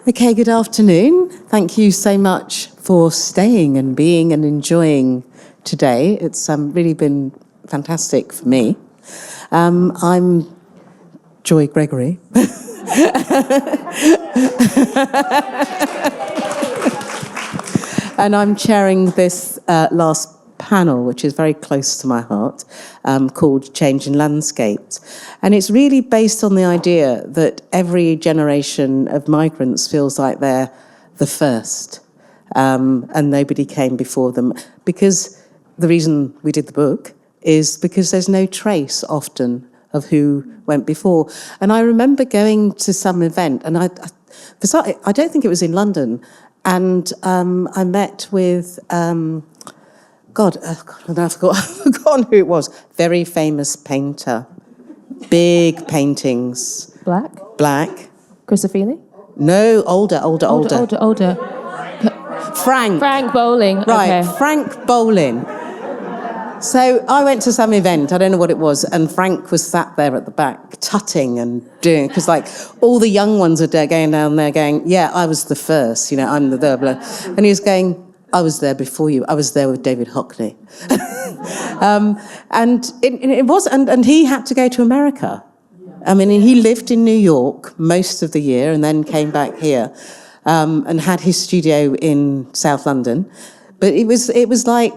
Okay, good afternoon. Thank you so much for staying and being and enjoying today. It's really been fantastic for me. I'm Joy Gregory. And I'm chairing this last panel, which is very close to my heart, called Change in Landscapes. And it's really based on the idea that every generation of migrants feels like they're the first, and nobody came before them. Because the reason we did the book is because there's no trace often of who went before. And I remember going to some event, and I don't think it was in London, and I met with... I've forgotten who it was. Very famous painter. Big paintings. Black. Christophili? No, older. Frank Bowling. Right, okay. Frank Bowling. So I went to some event, I don't know what it was, and Frank was sat there at the back, tutting and doing, because like all the young ones are going down there going, yeah, I was the first, I'm the blah. And he was going, I was there before you. I was there with David Hockney. And it was, and he had to go to America. I mean, he lived in New York most of the year and then came back here and had his studio in South London. But it was like,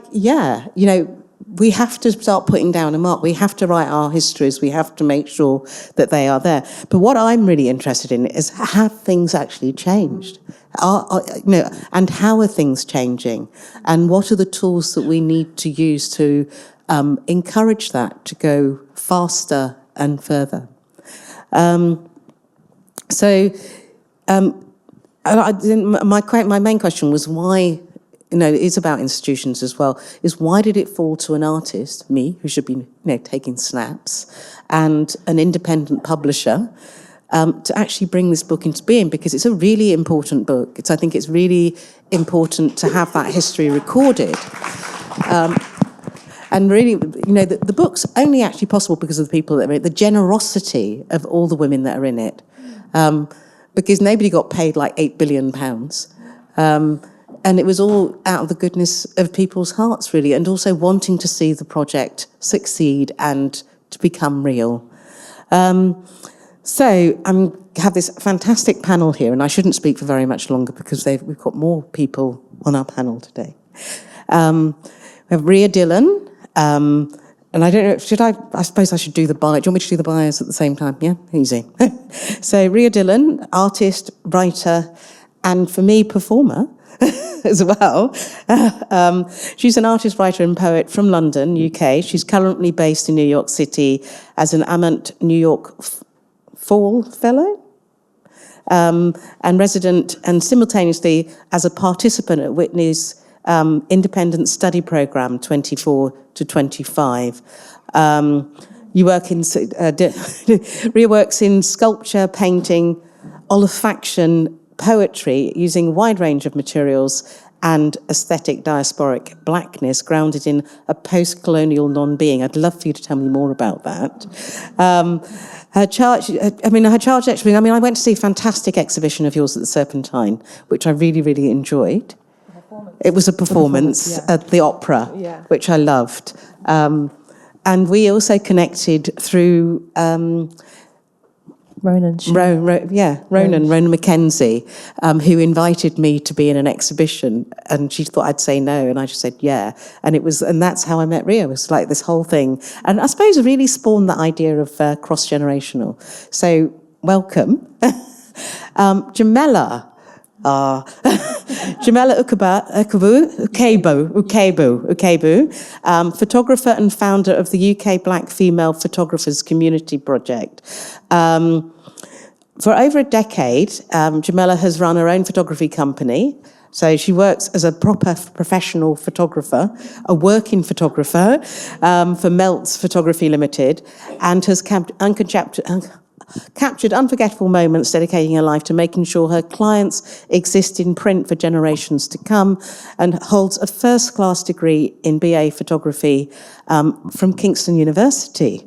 we have to start putting down a mark. We have to write our histories. We have to make sure that they are there. But what I'm really interested in is, have things actually changed? And how are things changing? And what are the tools that we need to use to encourage that to go faster and further? My main question was why. It's about institutions as well, is why did it fall to an artist, me, who should be taking snaps, and an independent publisher to actually bring this book into being, because it's a really important book. I think it's really important to have that history recorded. And really, the book's only actually possible because of the people that are in it, the generosity of all the women that are in it, because nobody got paid like £8 billion. And it was all out of the goodness of people's hearts, really, and also wanting to see the project succeed and to become real. So I have this fantastic panel here, and I shouldn't speak for very much longer because we've got more people on our panel today. We have Ria Dillon, and I don't know, I suppose I should do the bio. Do you want me to do the bios at the same time? Yeah, easy. So Ria Dillon, artist, writer, and for me, performer. As well. She's an artist, writer and poet from London, UK. She's currently based in New York City as an Amant New York Fall Fellow and resident, and simultaneously as a participant at Whitney's Independent Study Programme 24 to 25. You work in, Ria works in sculpture, painting, olefaction, poetry, using a wide range of materials and aesthetic diasporic blackness grounded in a post-colonial non-being. I'd love for you to tell me more about that. Her charge actually, I went to see a fantastic exhibition of yours at the Serpentine, which I really, really enjoyed. It was a performance at the opera, which I loved. And we also connected through... Ronan Mackenzie, who invited me to be in an exhibition, and she thought I'd say no, and I just said yeah, and that's how I met Ria. It was like this whole thing, and I suppose it really spawned that idea of cross-generational. So welcome, Jamela. Jamela Ukebu, photographer and founder of the UK Black Female Photographers Community Project. For over a decade, Jamela has run her own photography company. So she works as a proper professional photographer, a working photographer for Melts Photography Limited, and has captured unforgettable moments, dedicating her life to making sure her clients exist in print for generations to come, and holds a first-class degree in BA photography from Kingston University.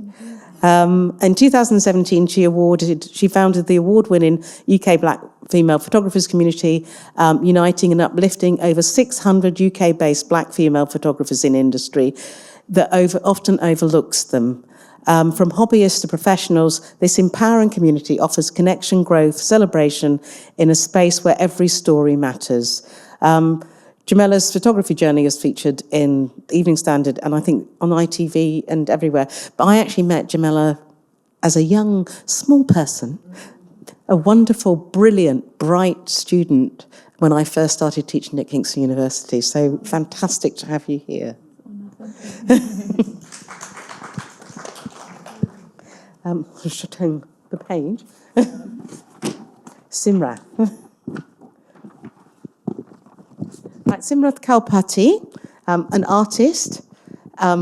In 2017, she founded the award-winning UK Black female photographers community, uniting and uplifting over 600 UK-based black female photographers in industry that often overlooks them. From hobbyists to professionals, this empowering community offers connection, growth, celebration in a space where every story matters. Jamella's photography journey is featured in Evening Standard and I think on ITV and everywhere. But I actually met Jamella as a young, small person, a wonderful, brilliant, bright student when I first started teaching at Kensington University. So fantastic to have you here. Just turn the page. Simrath. Right, Simrath Kalpati, an artist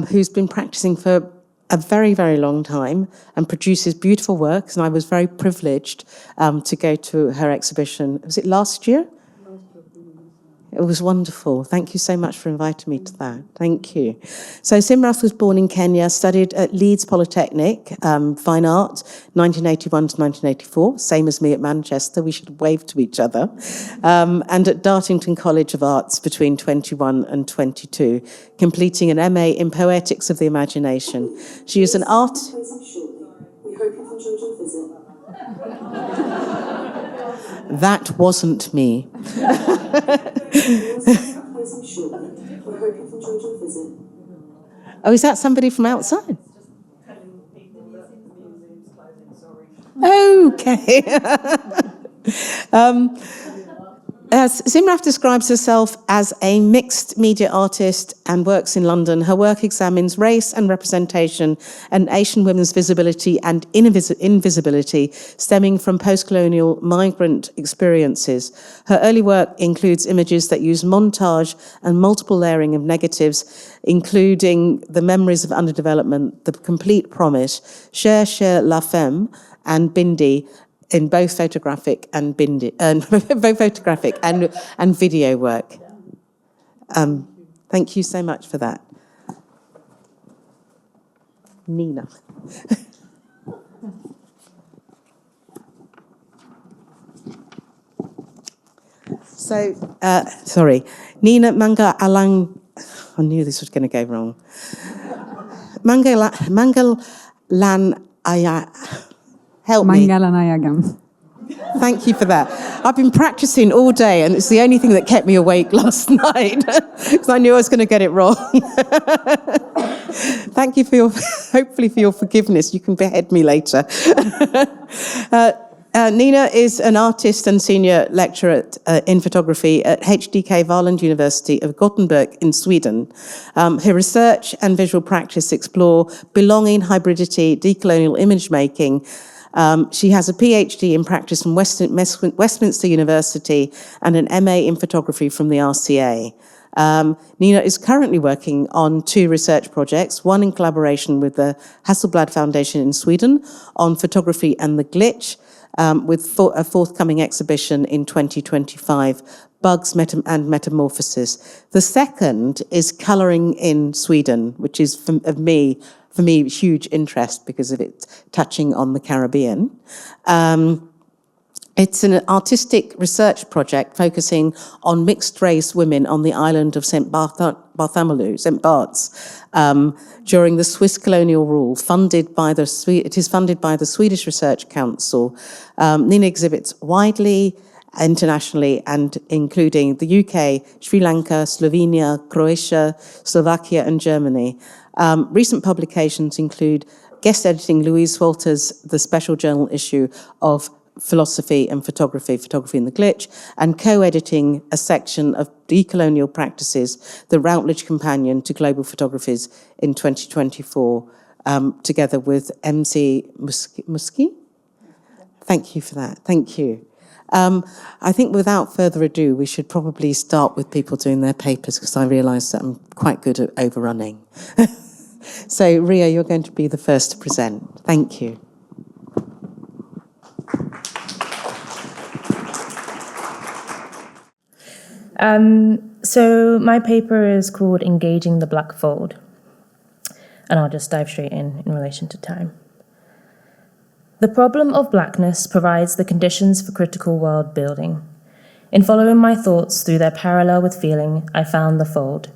who's been practicing for a very, very long time and produces beautiful works. And I was very privileged to go to her exhibition. Was it last year? It was wonderful. Thank you so much for inviting me to that. Thank you. So Simrath was born in Kenya, studied at Leeds Polytechnic, Fine Art, 1981 to 1984, same as me at Manchester. We should wave to each other. And at Dartington College of Arts between 21 and 22, completing an MA in Poetics of the Imagination. She is an art... We hope you enjoyed your visit. That wasn't me. Oh, is that somebody from outside? Okay. Simrath describes herself as a mixed media artist and works in London. Her work examines race and representation and Asian women's visibility and invisibility stemming from post-colonial migrant experiences. Her early work includes images that use montage and multiple layering of negatives, including The Memories of Underdevelopment, The Complete Promise, Cher La Femme, and Bindi, in both photographic and and video work. Thank you so much for that. Nina. So, sorry. Nina Manga Alang... I knew this was going to go wrong. Mangal Lan Aya... Help me. Mangalanayagam. Thank you for that. I've been practicing all day, and it's the only thing that kept me awake last night, because I knew I was going to get it wrong. Thank you for hopefully for your forgiveness. You can behead me later. Nina is an artist and senior lecturer in photography at HDK Valand University of Gothenburg in Sweden. Her research and visual practice explore belonging, hybridity, decolonial image making. She has a PhD in practice from Westminster University and an MA in photography from the RCA. Nina is currently working on 2 research projects, one in collaboration with the Hasselblad Foundation in Sweden on photography and the glitch, with a forthcoming exhibition in 2025, Bugs and Metamorphosis. The second is Colouring in Sweden, which is, for me, huge interest because of it touching on the Caribbean. It's an artistic research project focusing on mixed-race women on the island of St. Bartholomew, St. Bart's, during the Swiss colonial rule. It is funded by the Swedish Research Council. Nina exhibits widely, internationally, and including the UK, Sri Lanka, Slovenia, Croatia, Slovakia, and Germany. Recent publications include guest editing Louise Walter's The Special Journal issue of Philosophy and Photography in the Glitch, and co-editing a section of Decolonial Practices, the Routledge Companion to Global Photographies in 2024, together with MC Muskie. Thank you for that. Thank you. I think without further ado, we should probably start with people doing their papers, because I realise that I'm quite good at overrunning. So, Ria, you're going to be the first to present. Thank you. So my paper is called Engaging the Black Fold, and I'll just dive straight in relation to time. The problem of blackness provides the conditions for critical world building. In following my thoughts through their parallel with feeling, I found the fold.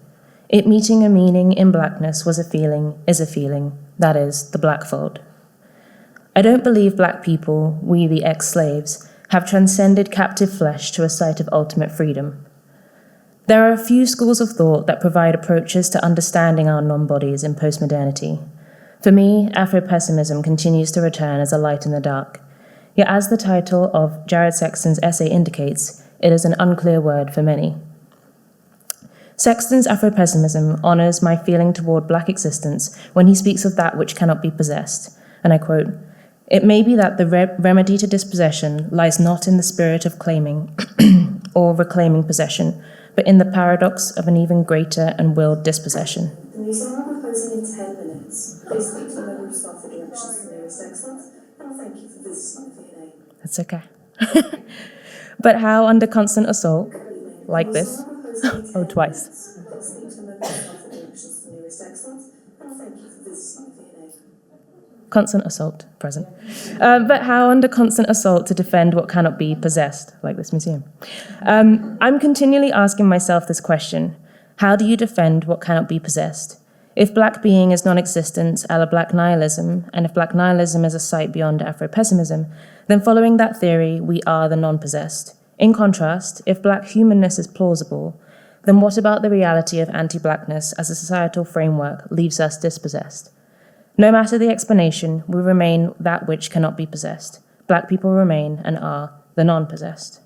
It meeting a meaning in blackness was a feeling, is a feeling, that is, the black fold. I don't believe black people, we the ex-slaves, have transcended captive flesh to a site of ultimate freedom. There are a few schools of thought that provide approaches to understanding our non-bodies in postmodernity. For me, Afro-pessimism continues to return as a light in the dark. Yet as the title of Jared Sexton's essay indicates, it is an unclear word for many. Sexton's Afro-pessimism honours my feeling toward black existence when he speaks of that which cannot be possessed, and I quote, "It may be that the remedy to dispossession lies not in the spirit of claiming or reclaiming possession, but in the paradox of an even greater and willed dispossession." The museum are proposing in 10 minutes. Please speak to the member of staff for directions to the nearest excellence, and I thank you for visiting the V&A. That's okay. But how under constant assault, like this, oh, twice. Please speak to the member of staff for directions to the nearest excellence, and I thank you for visiting the V&A. Constant assault, present. But how under constant assault to defend what cannot be possessed, like this museum? I'm continually asking myself this question. How do you defend what cannot be possessed? If black being is non-existence a la black nihilism, and if black nihilism is a sight beyond Afro-pessimism, then following that theory, we are the non-possessed. In contrast, if black humanness is plausible, then what about the reality of anti-blackness as a societal framework leaves us dispossessed? No matter the explanation, we remain that which cannot be possessed. Black people remain and are the non-possessed.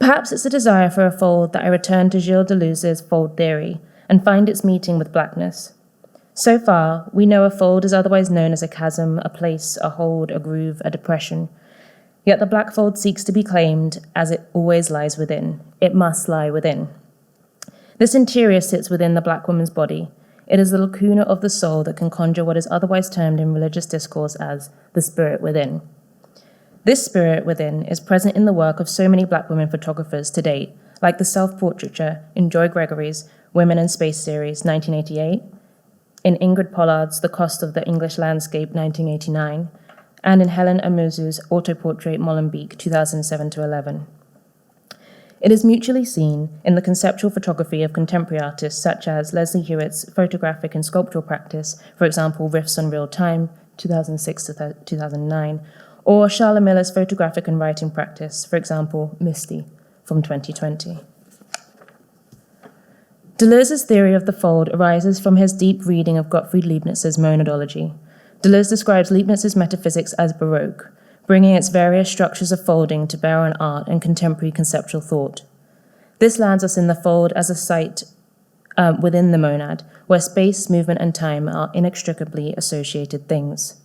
Perhaps it's a desire for a fold that I return to Gilles Deleuze's fold theory and find its meeting with blackness. So far, we know a fold is otherwise known as a chasm, a place, a hold, a groove, a depression. Yet the black fold seeks to be claimed as it always lies within. It must lie within. This interior sits within the black woman's body. It is the lacuna of the soul that can conjure what is otherwise termed in religious discourse as the spirit within. This spirit within is present in the work of so many black women photographers to date, like the self-portraiture in Joy Gregory's Women in Space series, 1988, in Ingrid Pollard's The Cost of the English Landscape, 1989, and in Helen Amuzu's autoportrait Molenbeek, 2007-11. It is mutually seen in the conceptual photography of contemporary artists such as Leslie Hewitt's photographic and sculptural practice, for example, Riffs on Real Time, 2006-2009, or Charlotte Miller's photographic and writing practice, for example, Misty, from 2020. Deleuze's theory of the fold arises from his deep reading of Gottfried Leibniz's monadology. Deleuze describes Leibniz's metaphysics as Baroque, bringing its various structures of folding to bear on art and contemporary conceptual thought. This lands us in the fold as a site within the monad, where space, movement, and time are inextricably associated things.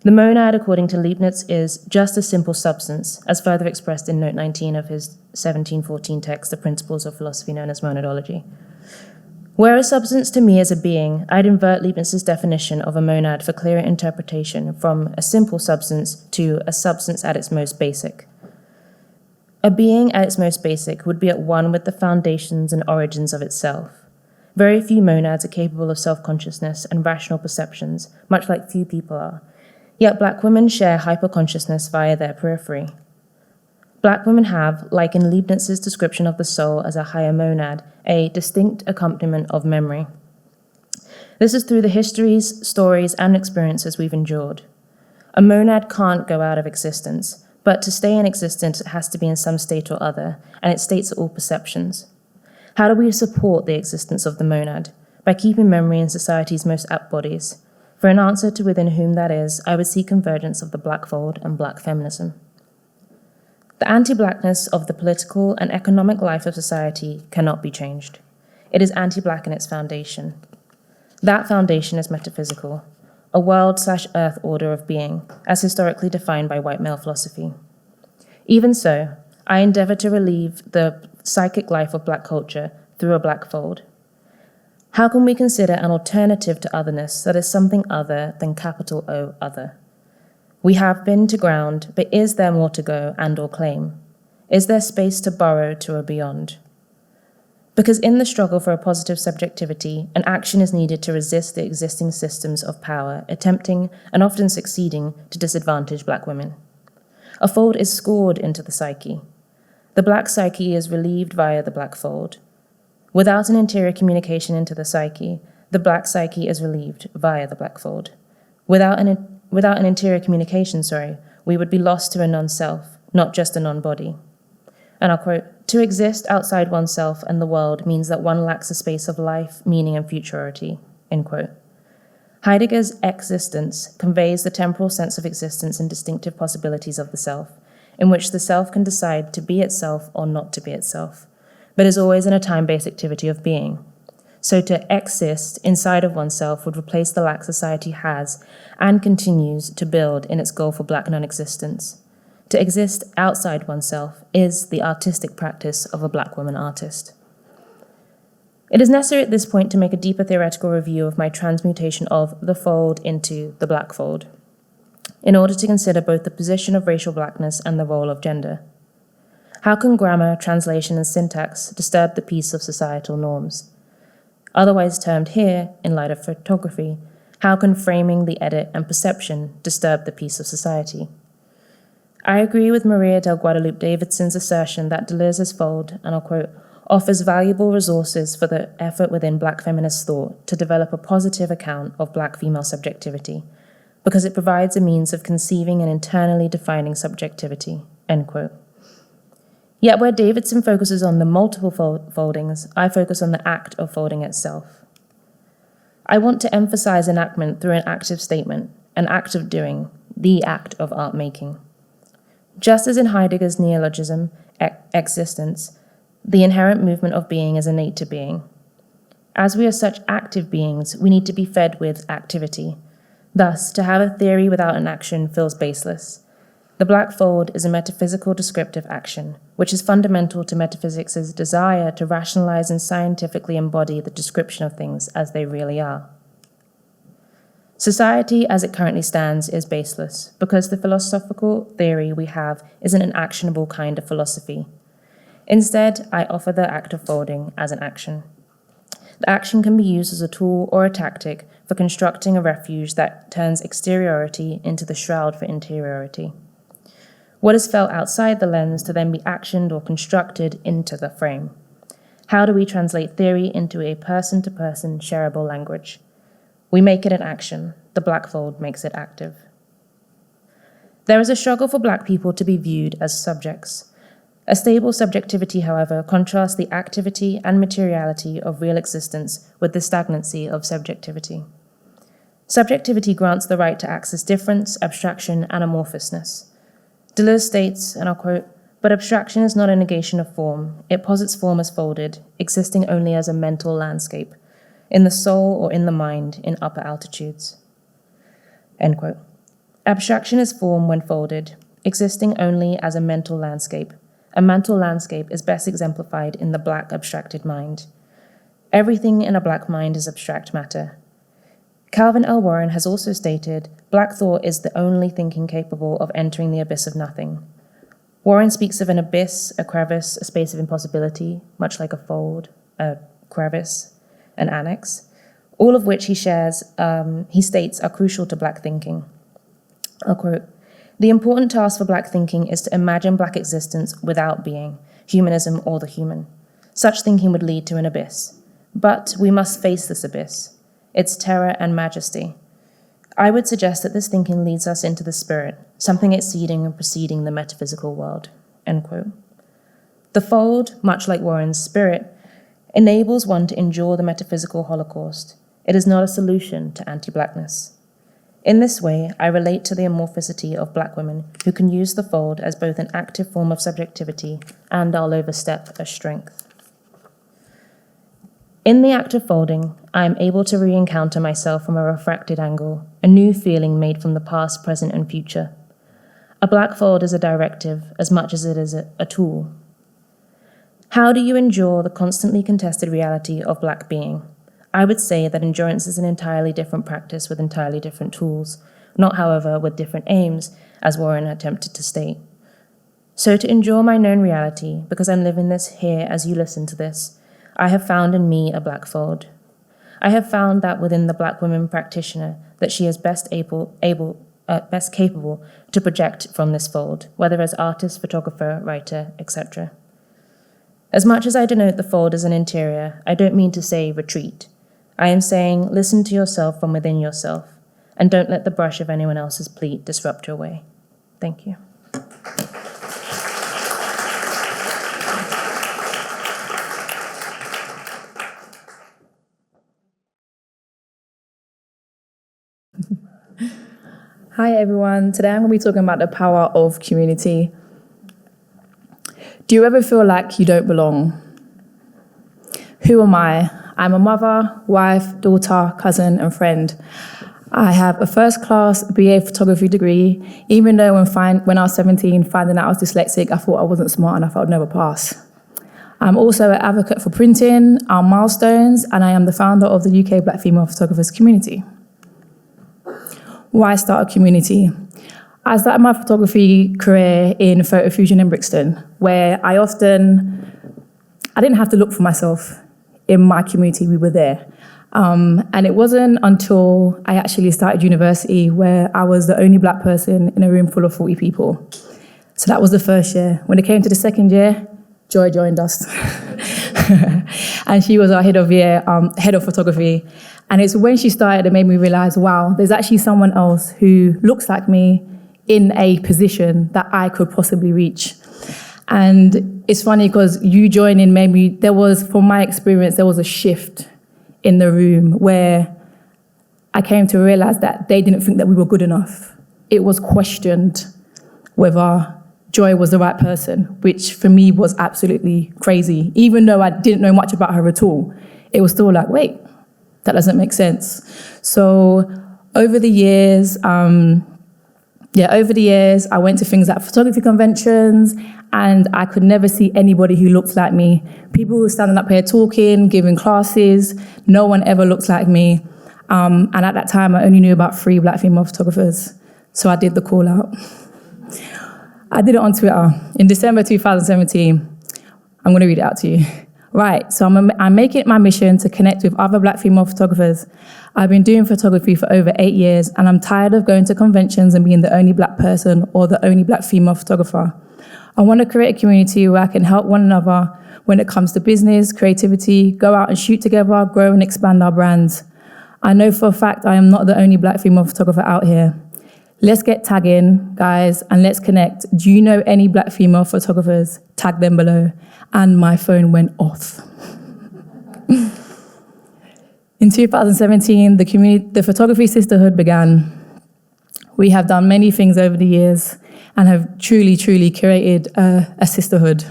The monad, according to Leibniz, is just a simple substance, as further expressed in note 19 of his 1714 text, The Principles of Philosophy, known as monadology. Where a substance to me is a being, I'd invert Leibniz's definition of a monad for clearer interpretation from a simple substance to a substance at its most basic. A being at its most basic would be at one with the foundations and origins of itself. Very few monads are capable of self-consciousness and rational perceptions, much like few people are. Yet black women share hyperconsciousness via their periphery. Black women have, like in Leibniz's description of the soul as a higher monad, a distinct accompaniment of memory. This is through the histories, stories, and experiences we've endured. A monad can't go out of existence, but to stay in existence, it has to be in some state or other, and its states are all perceptions. How do we support the existence of the monad? By keeping memory in society's most apt bodies. For an answer to within whom that is, I would see convergence of the black fold and black feminism. The anti-blackness of the political and economic life of society cannot be changed. It is anti-black in its foundation. That foundation is metaphysical, a world/earth order of being, as historically defined by white male philosophy. Even so, I endeavor to relieve the psychic life of black culture through a black fold. How can we consider an alternative to otherness that is something other than capital O other? We have been to ground, but is there more to go and or claim? Is there space to burrow to a beyond? Because in the struggle for a positive subjectivity, an action is needed to resist the existing systems of power, attempting, and often succeeding, to disadvantage black women. A fold is scored into the psyche. The black psyche is relieved via the black fold. Without an interior communication into the psyche, the black psyche is relieved via the black fold. Without an interior communication, we would be lost to a non-self, not just a non-body. And I'll quote, "To exist outside oneself and the world means that one lacks a space of life, meaning, and futurity," end quote. Heidegger's existence conveys the temporal sense of existence and distinctive possibilities of the self, in which the self can decide to be itself or not to be itself, but is always in a time-based activity of being. So to exist inside of oneself would replace the lack society has and continues to build in its goal for black non-existence. To exist outside oneself is the artistic practice of a black woman artist. It is necessary at this point to make a deeper theoretical review of my transmutation of the fold into the black fold, in order to consider both the position of racial blackness and the role of gender. How can grammar, translation, and syntax disturb the peace of societal norms? Otherwise termed here, in light of photography, how can framing, the edit, and perception disturb the peace of society? I agree with Maria del Guadalupe Davidson's assertion that Deleuze's fold, and I'll quote, offers valuable resources for the effort within black feminist thought to develop a positive account of black female subjectivity, because it provides a means of conceiving and internally defining subjectivity, end quote. Yet where Davidson focuses on the multiple foldings, I focus on the act of folding itself. I want to emphasize enactment through an active statement, an act of doing, the act of art making. Just as in Heidegger's neologism, existence, the inherent movement of being is innate to being. As we are such active beings, we need to be fed with activity. Thus, to have a theory without an action feels baseless. The black fold is a metaphysical descriptive action, which is fundamental to metaphysics' desire to rationalize and scientifically embody the description of things as they really are. Society, as it currently stands, is baseless, because the philosophical theory we have isn't an actionable kind of philosophy. Instead, I offer the act of folding as an action. The action can be used as a tool or a tactic for constructing a refuge that turns exteriority into the shroud for interiority. What is felt outside the lens to then be actioned or constructed into the frame. How do we translate theory into a person-to-person shareable language? We make it an action. The black fold makes it active. There is a struggle for black people to be viewed as subjects. A stable subjectivity, however, contrasts the activity and materiality of real existence with the stagnancy of subjectivity. Subjectivity grants the right to access difference, abstraction, and amorphousness. Deleuze states, and I'll quote, "But abstraction is not a negation of form. It posits form as folded, existing only as a mental landscape, in the soul or in the mind, in upper altitudes." End quote. Abstraction is form when folded, existing only as a mental landscape. A mental landscape is best exemplified in the black abstracted mind. Everything in a black mind is abstract matter. Calvin L. Warren has also stated, black thought is the only thinking capable of entering the abyss of nothing. Warren speaks of an abyss, a crevice, a space of impossibility, much like a fold, a crevice, an annex, all of which he states are crucial to black thinking. I'll quote, "The important task for black thinking is to imagine black existence without being, humanism or the human. Such thinking would lead to an abyss. But we must face this abyss, its terror and majesty. I would suggest that this thinking leads us into the spirit, something exceeding and preceding the metaphysical world." End quote. The fold, much like Warren's spirit, enables one to endure the metaphysical holocaust. It is not a solution to anti-blackness. In this way, I relate to the amorphicity of black women who can use the fold as both an active form of subjectivity and, I'll overstep, a strength. In the act of folding, I am able to re-encounter myself from a refracted angle, a new feeling made from the past, present, and future. A black fold is a directive as much as it is a tool. How do you endure the constantly contested reality of black being? I would say that endurance is an entirely different practice with entirely different tools, not, however, with different aims, as Warren attempted to state. So to endure my known reality, because I'm living this here as you listen to this, I have found in me a black fold. I have found that within the black woman practitioner that she is best capable to project from this fold, whether as artist, photographer, writer, etc. As much as I denote the fold as an interior, I don't mean to say retreat. I am saying listen to yourself from within yourself, and don't let the brush of anyone else's pleat disrupt your way. Thank you. Hi everyone, today I'm going to be talking about the power of community. Do you ever feel like you don't belong? Who am I? I'm a mother, wife, daughter, cousin and friend. I have a first-class BA photography degree, even though when I was 17, finding out I was dyslexic, I thought I wasn't smart enough, I would never pass. I'm also an advocate for printing, our milestones, and I am the founder of the UK Black Female Photographers Community. Why start a community? I started my photography career in Photo Fusion in Brixton, where I didn't have to look for myself. In my community, we were there. And it wasn't until I actually started university where I was the only black person in a room full of 40 people. So that was the first year. When it came to the second year, Joy joined us. And she was our head of photography. And it's when she started it made me realize, wow, there's actually someone else who looks like me in a position that I could possibly reach. And it's funny because you joining from my experience, there was a shift in the room where I came to realize that they didn't think that we were good enough. It was questioned whether Joy was the right person, which for me was absolutely crazy. Even though I didn't know much about her at all, it was still like, wait, that doesn't make sense. So over the years, I went to things like photography conventions, and I could never see anybody who looked like me. People who were standing up here talking, giving classes, no one ever looked like me. And at that time, I only knew about 3 black female photographers. So I did the call out. I did it on Twitter in December 2017. I'm gonna read it out to you. Right, so I'm making it my mission to connect with other black female photographers. I've been doing photography for over 8 years, and I'm tired of going to conventions and being the only black person or the only black female photographer. I want to create a community where I can help one another when it comes to business, creativity, go out and shoot together, grow and expand our brands. I know for a fact I am not the only black female photographer out here. Let's get tagging, guys, and let's connect. Do you know any black female photographers? Tag them below. And my phone went off. In 2017, the Photography Sisterhood began. We have done many things over the years and have truly, truly created a sisterhood.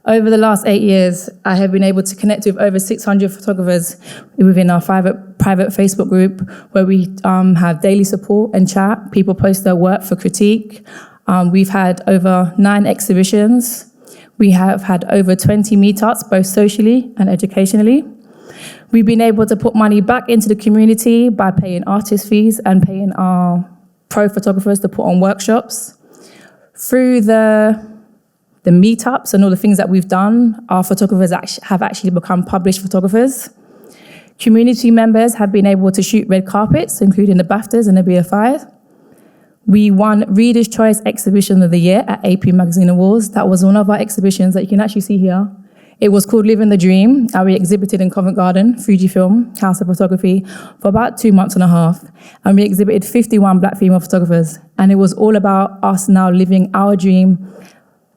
Over the last 8 years, I have been able to connect with over 600 photographers within our private Facebook group, where we have daily support and chat. People post their work for critique. We've had over 9 exhibitions. We have had over 20 meetups, both socially and educationally. We've been able to put money back into the community by paying artist fees and paying our pro photographers to put on workshops. Through the meetups and all the things that we've done, our photographers have actually become published photographers. Community members have been able to shoot red carpets, including the BAFTAs and the BFI. We won Reader's Choice Exhibition of the Year at AP Magazine Awards. That was one of our exhibitions that you can actually see here. It was called Living the Dream, and we exhibited in Covent Garden, Fujifilm, House of Photography, for about 2 months and a half. And we exhibited 51 black female photographers. And it was all about us now living our dream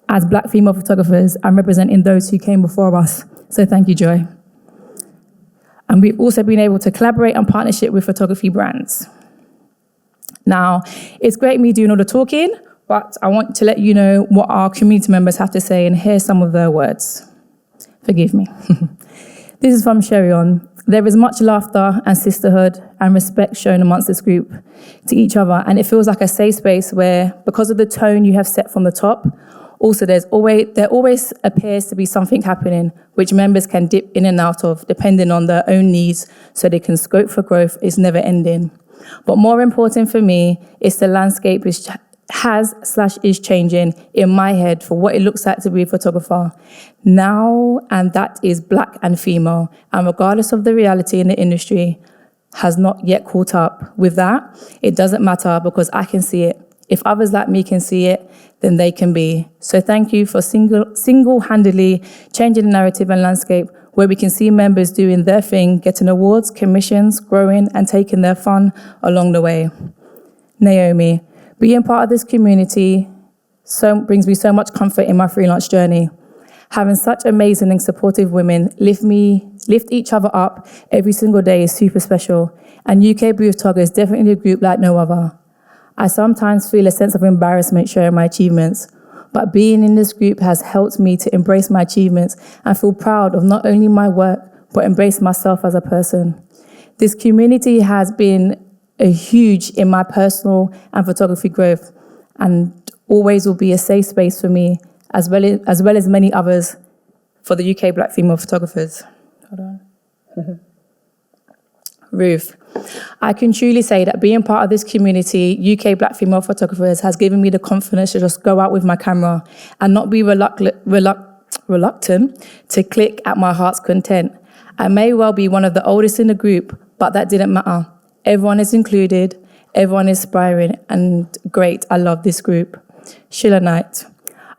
as black female photographers and representing those who came before us. So thank you, Joy. And we've also been able to collaborate on partnership with photography brands. Now, it's great me doing all the talking, but I want to let you know what our community members have to say, and here's some of their words. Forgive me. This is from Sherion. There is much laughter and sisterhood and respect shown amongst this group to each other, and it feels like a safe space where, because of the tone you have set from the top, also there always appears to be something happening which members can dip in and out of depending on their own needs, so they can scope for growth is never ending. But more important for me is the landscape has/is changing in my head for what it looks like to be a photographer now, and that is black and female. And regardless of the reality in the industry, has not yet caught up with that. It doesn't matter because I can see it. If others like me can see it, then they can be. So thank you for single-handedly changing the narrative and landscape where we can see members doing their thing, getting awards, commissions, growing, and taking their fun along the way. Naomi, being part of this community brings me so much comfort in my freelance journey. Having such amazing and supportive women lift each other up every single day is super special. And UK Booth Togger is definitely a group like no other. I sometimes feel a sense of embarrassment sharing my achievements, but being in this group has helped me to embrace my achievements and feel proud of not only my work, but embrace myself as a person. This community has been a huge in my personal and photography growth, and always will be a safe space for me, as well as many others for the UK Black female photographers. Hold on. Ruth, I can truly say that being part of this community, UK Black female photographers, has given me the confidence to just go out with my camera and not be reluctant to click at my heart's content. I may well be one of the oldest in the group, but that didn't matter. Everyone is included, everyone is inspiring and great. I love this group. Sheila Knight,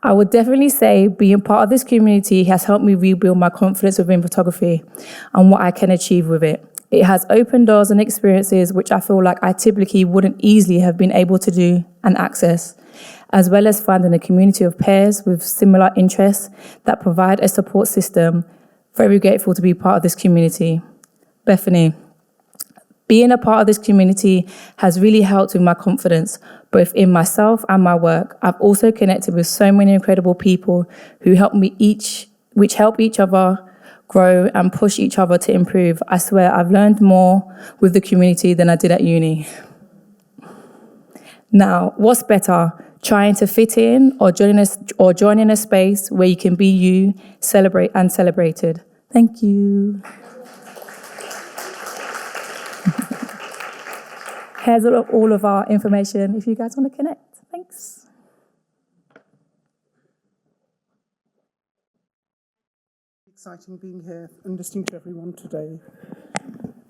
I would definitely say being part of this community has helped me rebuild my confidence within photography and what I can achieve with it. It has opened doors and experiences which I feel like I typically wouldn't easily have been able to do and access, as well as finding a community of peers with similar interests that provide a support system. Very grateful to be part of this community. Bethany, being a part of this community has really helped with my confidence, both in myself and my work. I've also connected with so many incredible people who help each other grow and push each other to improve. I swear I've learned more with the community than I did at uni. Now, what's better, trying to fit in or joining a space where you can be you, celebrate and celebrated? Thank you. Here's all of our information if you guys want to connect. Thanks. Exciting being here and listening to everyone today.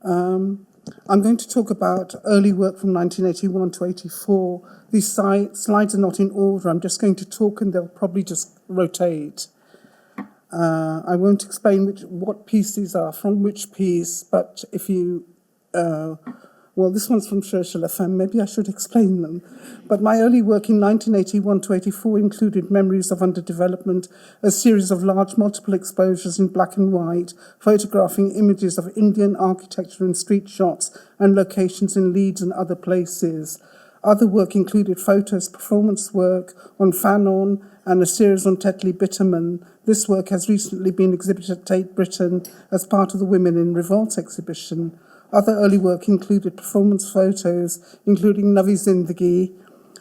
I'm going to talk about early work from 1981 to 84. These slides are not in order. I'm just going to talk and they'll probably just rotate. I won't explain what piece these are, from which piece, but if you... well, this one's from sociopolitical. Maybe I should explain them. But my early work in 1981 to 84 included Memories of Underdevelopment, a series of large multiple exposures in black and white, photographing images of Indian architecture and street shots and locations in Leeds and other places. Other work included photos, performance work on Fanon, and a series on Tetley Bitterman. This work has recently been exhibited at Tate Britain as part of the Women in Revolt exhibition. Other early work included performance photos, including Navi Zindagi.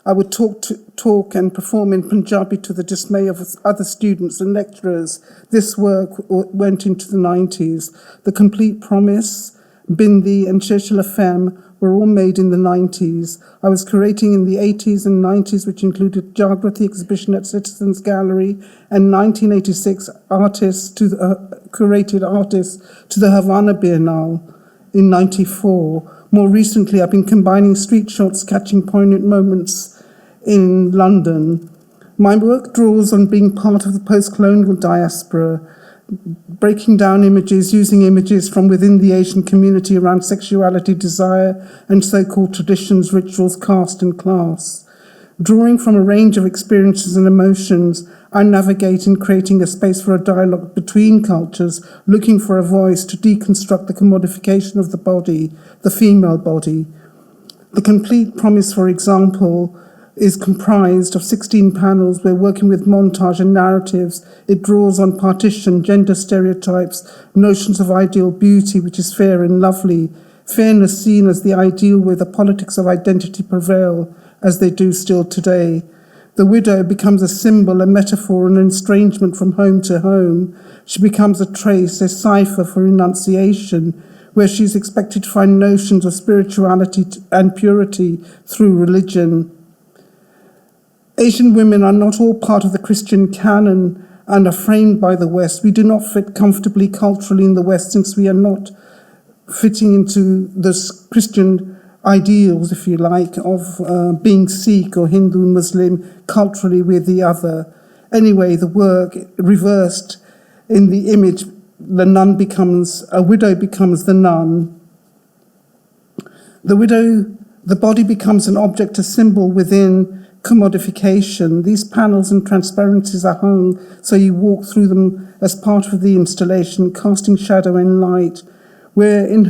I would talk and perform in Punjabi to the dismay of other students and lecturers. This work went into the 90s. The Complete Promise, Bindi and Sheshla Femme were all made in the 90s. I was curating in the 80s and 90s, which included Jagrathi exhibition at Citizens Gallery and 1986 curated artists to the Havana Biennale in 94. More recently, I've been combining street shots catching poignant moments in London. My work draws on being part of the post-colonial diaspora, breaking down images, using images from within the Asian community around sexuality, desire, and so-called traditions, rituals, caste, and class. Drawing from a range of experiences and emotions, I navigate in creating a space for a dialogue between cultures, looking for a voice to deconstruct the commodification of the body, the female body. The Complete Promise, for example, is comprised of 16 panels. We're working with montage and narratives. It draws on partition, gender stereotypes, notions of ideal beauty, which is fair and lovely, fairness seen as the ideal where the politics of identity prevail, as they do still today. The widow becomes a symbol, a metaphor, an estrangement from home to home. She becomes a trace, a cipher for enunciation, where she's expected to find notions of spirituality and purity through religion. Asian women are not all part of the Christian canon and are framed by the West. We do not fit comfortably culturally in the West, since we are not fitting into the Christian ideals, if you like, of being Sikh or Hindu, Muslim. Culturally, we're the other. Anyway, the work reversed in the image, the nun becomes, a widow becomes the nun. The body becomes an object, a symbol within commodification. These panels and transparencies are hung so you walk through them as part of the installation, casting shadow and light. Where is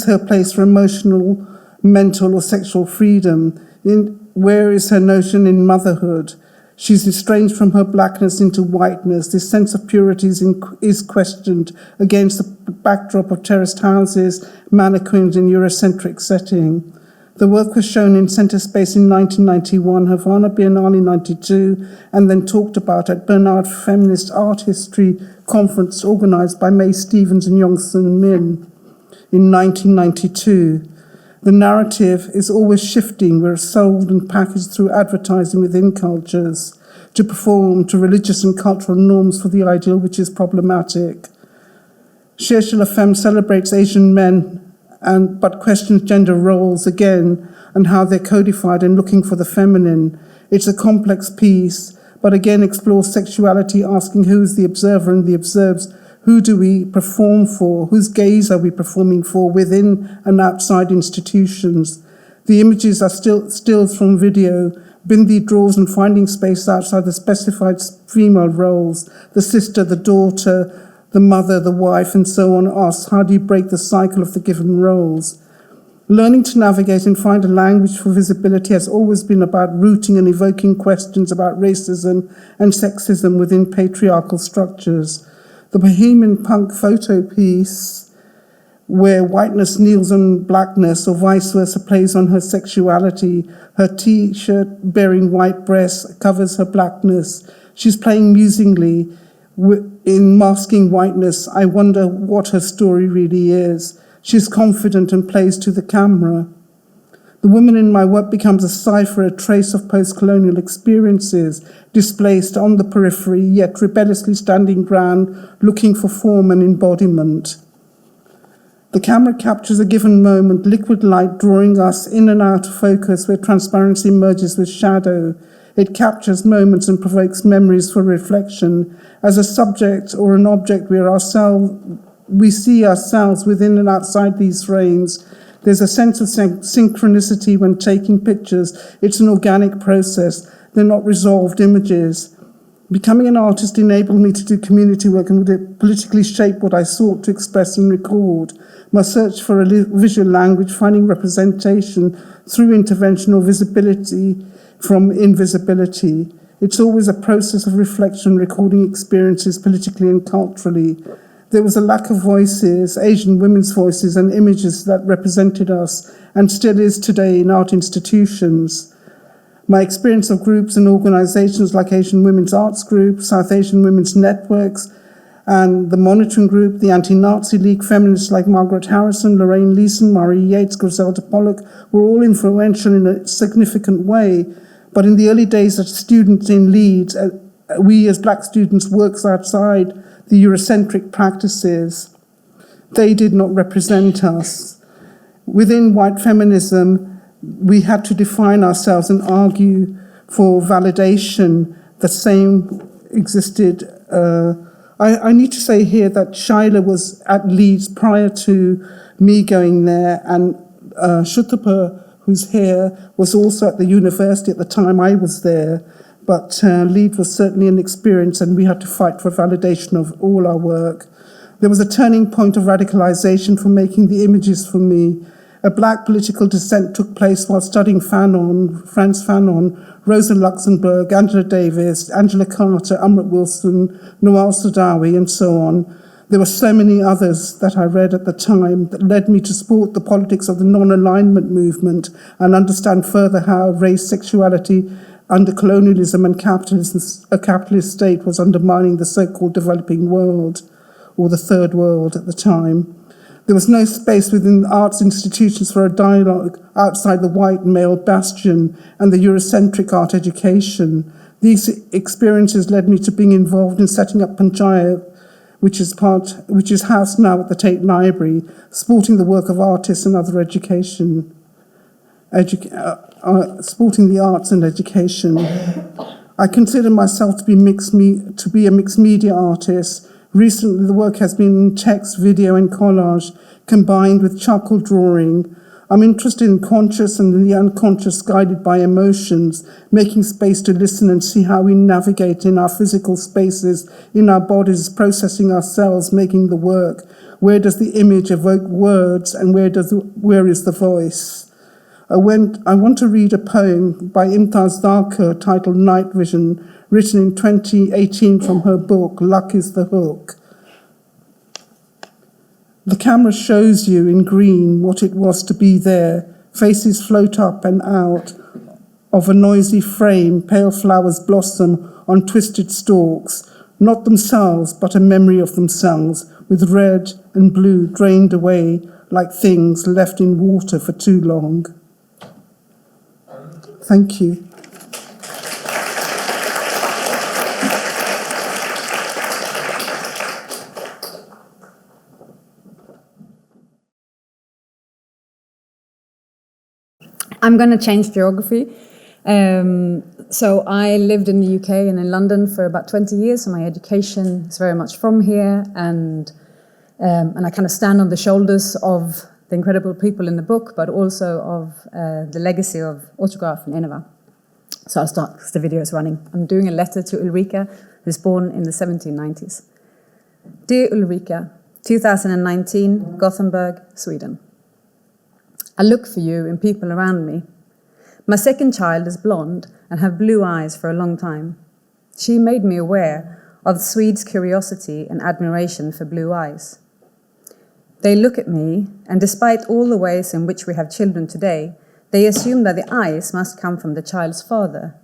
her place for emotional, mental or sexual freedom? Where is her notion in motherhood? She's estranged from her blackness into whiteness. This sense of purity is questioned against the backdrop of terraced houses, mannequins in Eurocentric setting. The work was shown in Centre Space in 1991, Havana Biennale in 92, and then talked about at Bernard Feminist Art History Conference organised by May Stevens and Yong-Sun Min in 1992. The narrative is always shifting. We're sold and packaged through advertising within cultures to perform to religious and cultural norms for the ideal, which is problematic. Cherche la Femme celebrates Asian men but questions gender roles again and how they're codified and looking for the feminine. It's a complex piece, but again explores sexuality, asking who's the observer and the observes. Who do we perform for? Whose gaze are we performing for within and outside institutions? The images are stills from video. Bindi draws and finding space outside the specified female roles, the sister, the daughter, the mother, the wife, and so on, asks, how do you break the cycle of the given roles? Learning to navigate and find a language for visibility has always been about rooting and evoking questions about racism and sexism within patriarchal structures. The Bohemian punk photo piece, where whiteness kneels on blackness or vice versa, plays on her sexuality. Her T-shirt bearing white breasts covers her blackness. She's playing musingly in masking whiteness. I wonder what her story really is. She's confident and plays to the camera. The woman in my work becomes a cipher, a trace of post-colonial experiences, displaced on the periphery, yet rebelliously standing ground, looking for form and embodiment. The camera captures a given moment, liquid light drawing us in and out of focus where transparency merges with shadow. It captures moments and provokes memories for reflection. As a subject or an object, we see ourselves within and outside these frames. There's a sense of synchronicity when taking pictures. It's an organic process. They're not resolved images. Becoming an artist enabled me to do community work and would politically shape what I sought to express and record. My search for a visual language, finding representation through intervention or visibility from invisibility. It's always a process of reflection, recording experiences politically and culturally. There was a lack of voices, Asian women's voices and images that represented us, and still is today in art institutions. My experience of groups and organizations like Asian Women's Arts Group, South Asian Women's Networks, and the Monitoring Group, the Anti-Nazi League, feminists like Margaret Harrison, Lorraine Leeson, Marie Yates, Griselda Pollock, were all influential in a significant way. But in the early days as students in Leeds, we as Black students worked outside the Eurocentric practices. They did not represent us. Within white feminism, we had to define ourselves and argue for validation. The same existed. I need to say here that Shaila was at Leeds prior to me going there, and Shuthapa, who's here, was also at the university at the time I was there. But Leeds was certainly an experience, and we had to fight for validation of all our work. There was a turning point of radicalization for making the images for me. A Black political dissent took place while studying Fanon, Frantz Fanon, Rosa Luxemburg, Angela Davis, Angela Carter, Amrit Wilson, Nawal Saadawi, and so on. There were so many others that I read at the time that led me to support the politics of the non-alignment movement and understand further how race, sexuality, under colonialism and capitalism, a capitalist state was undermining the so-called developing world, or the third world at the time. There was no space within arts institutions for a dialogue outside the white male bastion and the Eurocentric art education. These experiences led me to being involved in setting up Panchayat, which is housed now at the Tate Library, supporting the work of artists and other education, supporting the arts and education. I consider myself to be a mixed media artist. Recently, the work has been in text, video, and collage, combined with charcoal drawing. I'm interested in conscious and the unconscious, guided by emotions, making space to listen and see how we navigate in our physical spaces, in our bodies, processing ourselves, making the work. Where does the image evoke words, and where is the voice? I want to read a poem by Imtaz Darker titled Night Vision, written in 2018 from her book, Luck is the Hook. The camera shows you in green what it was to be there. Faces float up and out of a noisy frame. Pale flowers blossom on twisted stalks, not themselves, but a memory of themselves, with red and blue drained away like things left in water for too long. Thank you. I'm going to change geography. So I lived in the UK and in London for about 20 years, so my education is very much from here, and I kind of stand on the shoulders of the incredible people in the book, but also of the legacy of Autograph and Innova. So I'll start because the video is running. I'm doing a letter to Ulrika, who's born in the 1790s. Dear Ulrika, 2019, Gothenburg, Sweden. I look for you in people around me. My second child is blonde and have blue eyes for a long time. She made me aware of the Swedes' curiosity and admiration for blue eyes. They look at me, and despite all the ways in which we have children today, they assume that the eyes must come from the child's father,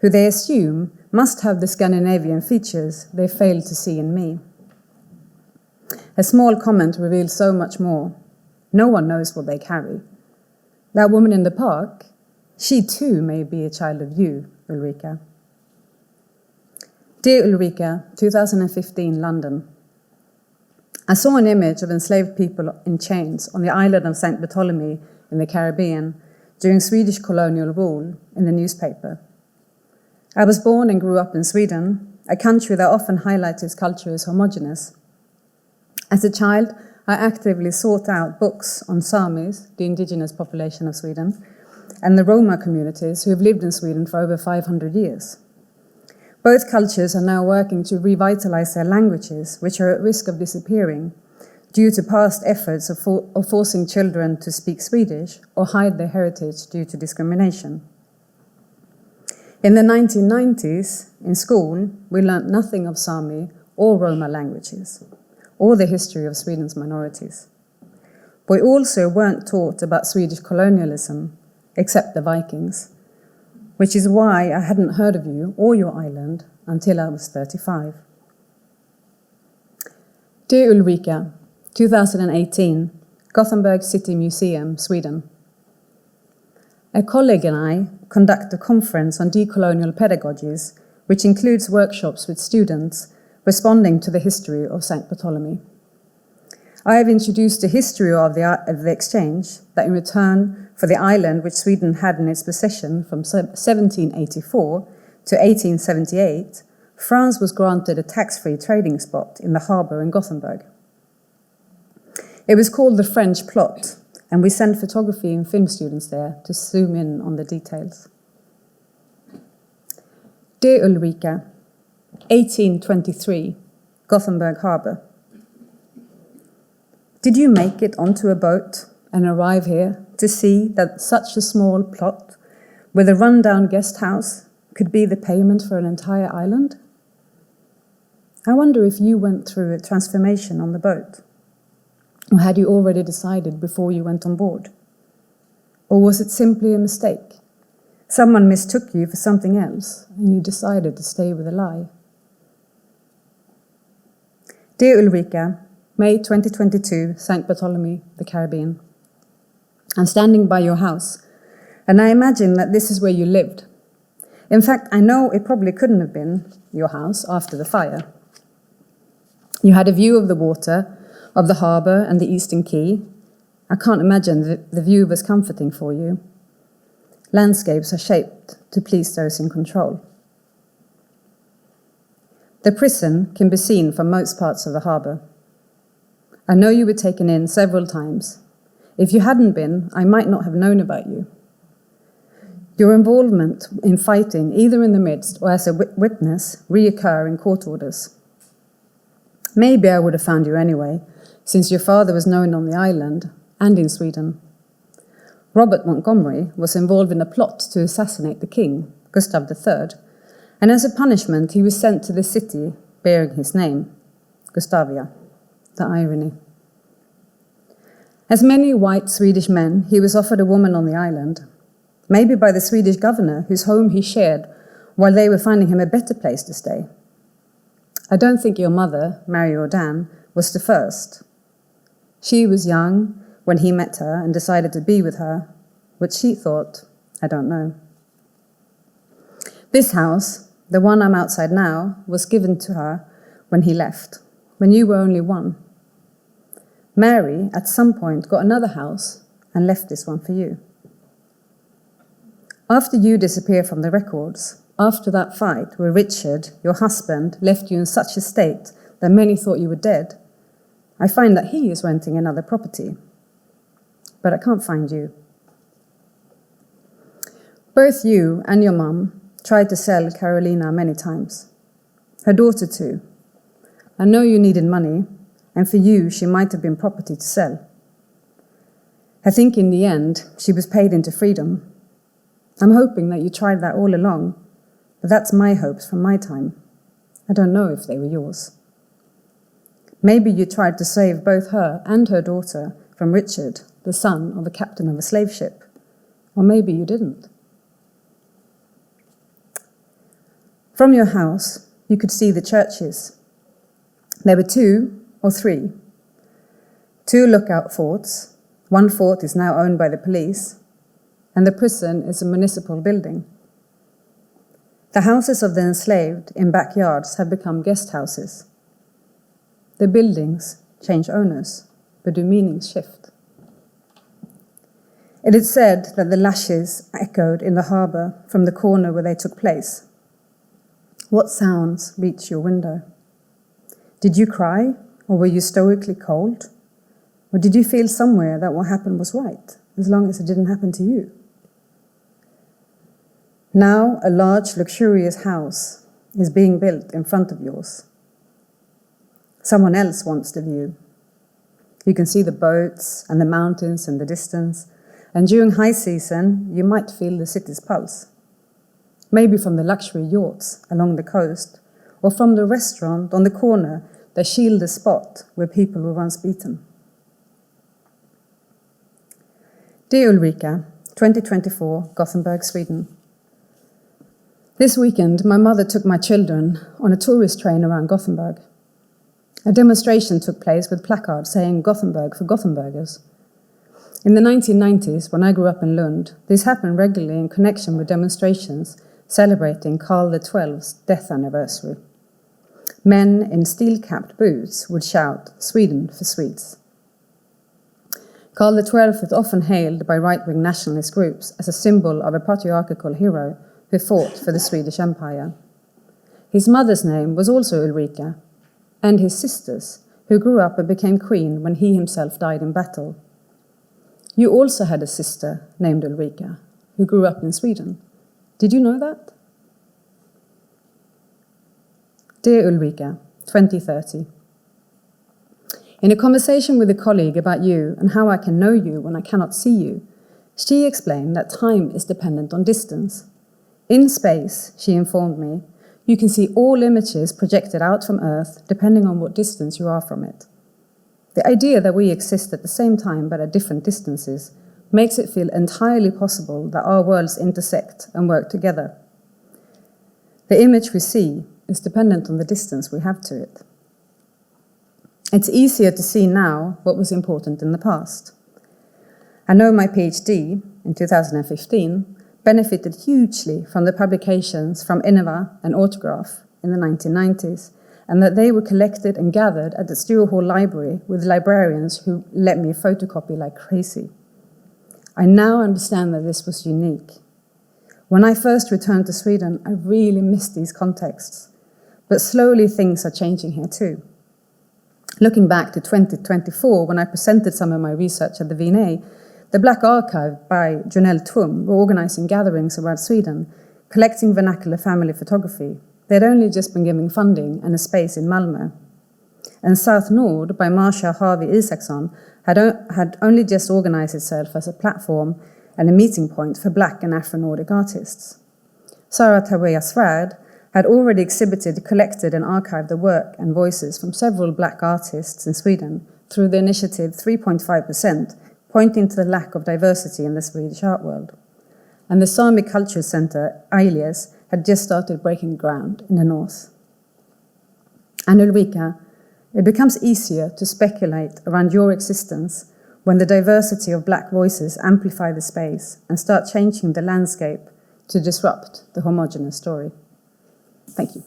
who they assume must have the Scandinavian features they fail to see in me. A small comment reveals so much more. No one knows what they carry. That woman in the park, she too may be a child of you, Ulrika. Dear Ulrika, 2015, London. I saw an image of enslaved people in chains on the island of St. Bartholomew in the Caribbean during Swedish colonial rule in the newspaper. I was born and grew up in Sweden, a country that often highlights its culture as homogeneous. As a child, I actively sought out books on Samis, the indigenous population of Sweden, and the Roma communities who have lived in Sweden for over 500 years. Both cultures are now working to revitalize their languages, which are at risk of disappearing due to past efforts of forcing children to speak Swedish or hide their heritage due to discrimination. In the 1990s, in school, we learned nothing of Sami or Roma languages, or the history of Sweden's minorities. We also weren't taught about Swedish colonialism, except the Vikings, which is why I hadn't heard of you or your island until I was 35. Dear Ulrika, 2018, Gothenburg City Museum, Sweden. A colleague and I conduct a conference on decolonial pedagogies, which includes workshops with students responding to the history of St. Bartholomew. I have introduced the history of the exchange, that in return for the island which Sweden had in its possession from 1784 to 1878, France was granted a tax-free trading spot in the harbour in Gothenburg. It was called the French Plot, and we sent photography and film students there to zoom in on the details. Dear Ulrika, 1823, Gothenburg Harbour. Did you make it onto a boat and arrive here to see that such a small plot with a rundown guest house could be the payment for an entire island? I wonder if you went through a transformation on the boat. Or had you already decided before you went on board? Or was it simply a mistake? Someone mistook you for something else and you decided to stay with a lie. Dear Ulrika, May 2022, St. Bartholomew, the Caribbean. I'm standing by your house, and I imagine that this is where you lived. In fact, I know it probably couldn't have been your house after the fire. You had a view of the water, of the harbour and the Eastern Quay. I can't imagine the view was comforting for you. Landscapes are shaped to please those in control. The prison can be seen from most parts of the harbour. I know you were taken in several times. If you hadn't been, I might not have known about you. Your involvement in fighting, either in the midst or as a witness, reoccur in court orders. Maybe I would have found you anyway, since your father was known on the island and in Sweden. Robert Montgomery was involved in a plot to assassinate the king, Gustav III, and as a punishment he was sent to the city bearing his name, Gustavia. The irony. As many white Swedish men, he was offered a woman on the island, maybe by the Swedish governor whose home he shared while they were finding him a better place to stay. I don't think your mother, Mary Ordan, was the first. She was young when he met her and decided to be with her. What she thought, I don't know. This house, the one I'm outside now, was given to her when he left, when you were only one. Mary, at some point, got another house and left this one for you. After you disappeared from the records, after that fight where Richard, your husband, left you in such a state that many thought you were dead, I find that he is renting another property. But I can't find you. Both you and your mum tried to sell Carolina many times. Her daughter too. I know you needed money, and for you she might have been property to sell. I think in the end she was paid into freedom. I'm hoping that you tried that all along, but that's my hopes from my time. I don't know if they were yours. Maybe you tried to save both her and her daughter from Richard, the son of a captain of a slave ship. Or maybe you didn't. From your house, you could see the churches. There were 2 or 3. 2 lookout forts. 1 fort is now owned by the police, and the prison is a municipal building. The houses of the enslaved in backyards have become guest houses. The buildings change owners, but do meanings shift? It is said that the lashes echoed in the harbour from the corner where they took place. What sounds reached your window? Did you cry, or were you stoically cold? Or did you feel somewhere that what happened was right, as long as it didn't happen to you? Now a large, luxurious house is being built in front of yours. Someone else wants the view. You can see the boats and the mountains in the distance, and during high season, you might feel the city's pulse. Maybe from the luxury yachts along the coast, or from the restaurant on the corner that shield the spot where people were once beaten. Dear Ulrika, 2024, Gothenburg, Sweden. This weekend, my mother took my children on a tourist train around Gothenburg. A demonstration took place with placards saying Gothenburg for Gothenburgers. In the 1990s, when I grew up in Lund, this happened regularly in connection with demonstrations celebrating Karl XII's death anniversary. Men in steel-capped boots would shout, Sweden for Swedes. Karl XII was often hailed by right-wing nationalist groups as a symbol of a patriarchal hero who fought for the Swedish Empire. His mother's name was also Ulrika, and his sisters, who grew up and became queen when he himself died in battle. You also had a sister named Ulrika, who grew up in Sweden. Did you know that? Dear Ulrika, 2030. In a conversation with a colleague about you and how I can know you when I cannot see you, she explained that time is dependent on distance. In space, she informed me, you can see all images projected out from Earth depending on what distance you are from it. The idea that we exist at the same time but at different distances makes it feel entirely possible that our worlds intersect and work together. The image we see is dependent on the distance we have to it. It's easier to see now what was important in the past. I know my PhD in 2015 benefited hugely from the publications from Innova and Autograph in the 1990s, and that they were collected and gathered at the Stuart Hall Library with librarians who let me photocopy like crazy. I now understand that this was unique. When I first returned to Sweden, I really missed these contexts, but slowly things are changing here too. Looking back to 2024, when I presented some of my research at the V&A, the Black Archive by Jonelle Twum were organising gatherings around Sweden, collecting vernacular family photography. They had only just been given funding and a space in Malmö. And South Nord by Marcia Harvey Isaacson had only just organised itself as a platform and a meeting point for Black and Afro-Nordic artists. Sarah Tawea Svärd had already exhibited, collected and archived the work and voices from several Black artists in Sweden through the initiative 3.5%, pointing to the lack of diversity in the Swedish art world. And the Sami Culture Centre, Ailies, had just started breaking ground in the north. And Ulrika, it becomes easier to speculate around your existence when the diversity of Black voices amplify the space and start changing the landscape to disrupt the homogeneous story. Thank you.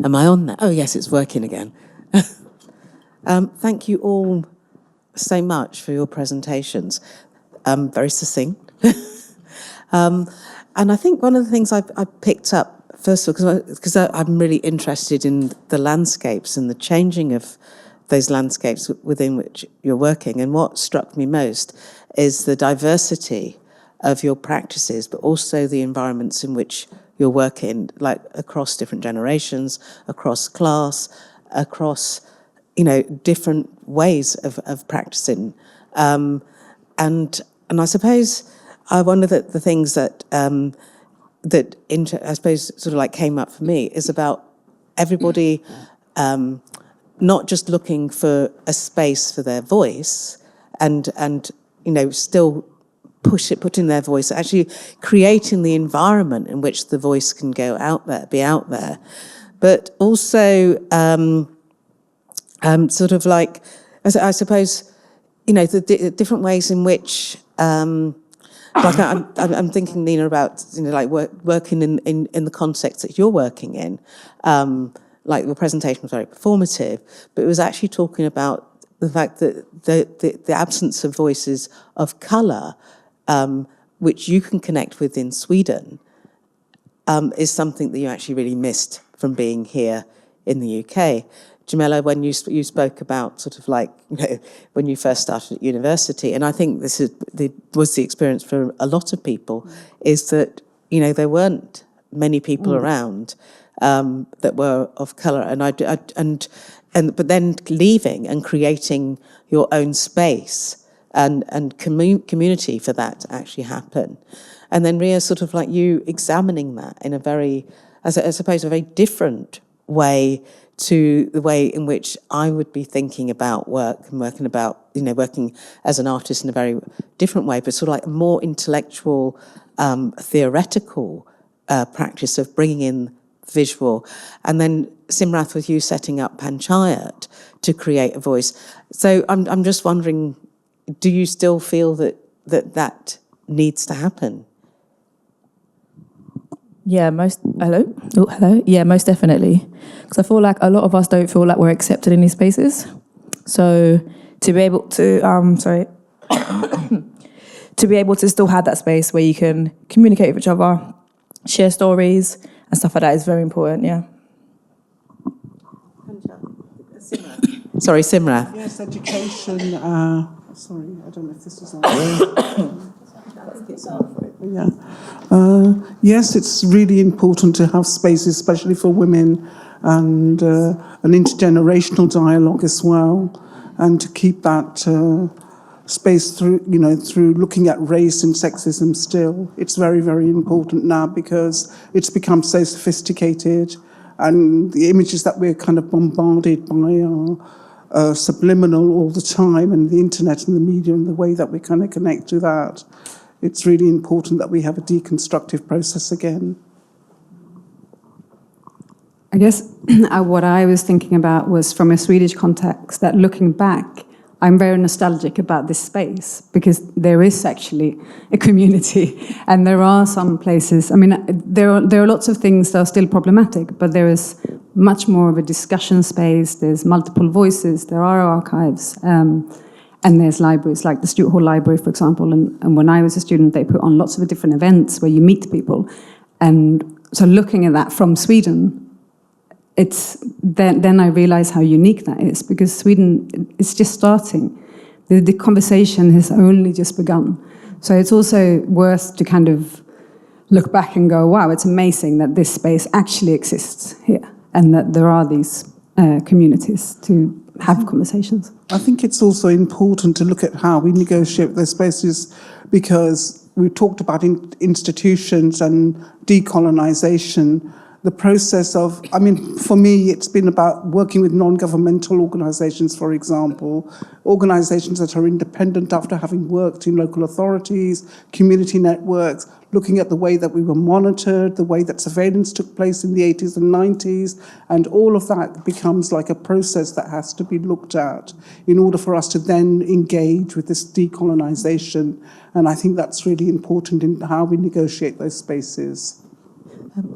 Am I on there? Oh, yes, it's working again. Thank you all so much for your presentations. Very succinct. And I think one of the things I picked up, first of all, because I'm really interested in the landscapes and the changing of those landscapes within which you're working. And what struck me most is the diversity of your practices, but also the environments in which you're working, like across different generations, across class, across, different ways of practicing. And I suppose one of the things that I suppose sort of like came up for me is about everybody not just looking for a space for their voice and still putting their voice, actually creating the environment in which the voice can go out there, be out there, but also sort of like, I suppose, the different ways in which, like I'm thinking, Nina, about like working in the context that you're working in. Like your presentation was very performative, but it was actually talking about the fact that the absence of voices of colour, which you can connect with in Sweden, is something that you actually really missed from being here in the UK. Jamila, when you spoke about sort of like, when you first started at university, and I think this was the experience for a lot of people, is that, there weren't many people around that were of colour, but then leaving and creating your own space and community for that to actually happen. And then Ria, sort of like you examining that in a very, I suppose, a very different way to the way in which I would be thinking about work and working as an artist in a very different way, but sort of like a more intellectual, theoretical practice of bringing in visual. And then Simrath, with you setting up Panchayat to create a voice. So I'm just wondering, do you still feel that needs to happen? Yeah, hello. Yeah, most definitely. Because I feel like a lot of us don't feel like we're accepted in these spaces. So to be able to, to be able to still have that space where you can communicate with each other, share stories and stuff like that is very important. Yeah. Sorry, Simrath. Yes, education. Sorry, I don't know if this is on. Yes, it's really important to have spaces, especially for women, and an intergenerational dialogue as well, and to keep that space through looking at race and sexism still. It's very, very important now because it's become so sophisticated, and the images that we're kind of bombarded by are subliminal all the time, and the internet and the media and the way that we kind of connect to that. It's really important that we have a deconstructive process again. I guess what I was thinking about was from a Swedish context, that looking back, I'm very nostalgic about this space because there is actually a community, and there are some places. I mean, there are lots of things that are still problematic, but there is much more of a discussion space. There's multiple voices. There are archives, and there's libraries like the Stuart Hall Library, for example. And when I was a student, they put on lots of different events where you meet people, and so looking at that from Sweden. Then I realize how unique that is, because Sweden is just starting. The conversation has only just begun. So it's also worth to kind of look back and go, wow, it's amazing that this space actually exists here, and that there are these communities to have conversations. I think it's also important to look at how we negotiate those spaces, because we talked about institutions and decolonization. The process of, I mean, for me, it's been about working with non-governmental organizations, for example, organizations that are independent after having worked in local authorities, community networks, looking at the way that we were monitored, the way that surveillance took place in the 80s and 90s, and all of that becomes like a process that has to be looked at in order for us to then engage with this decolonization. And I think that's really important in how we negotiate those spaces.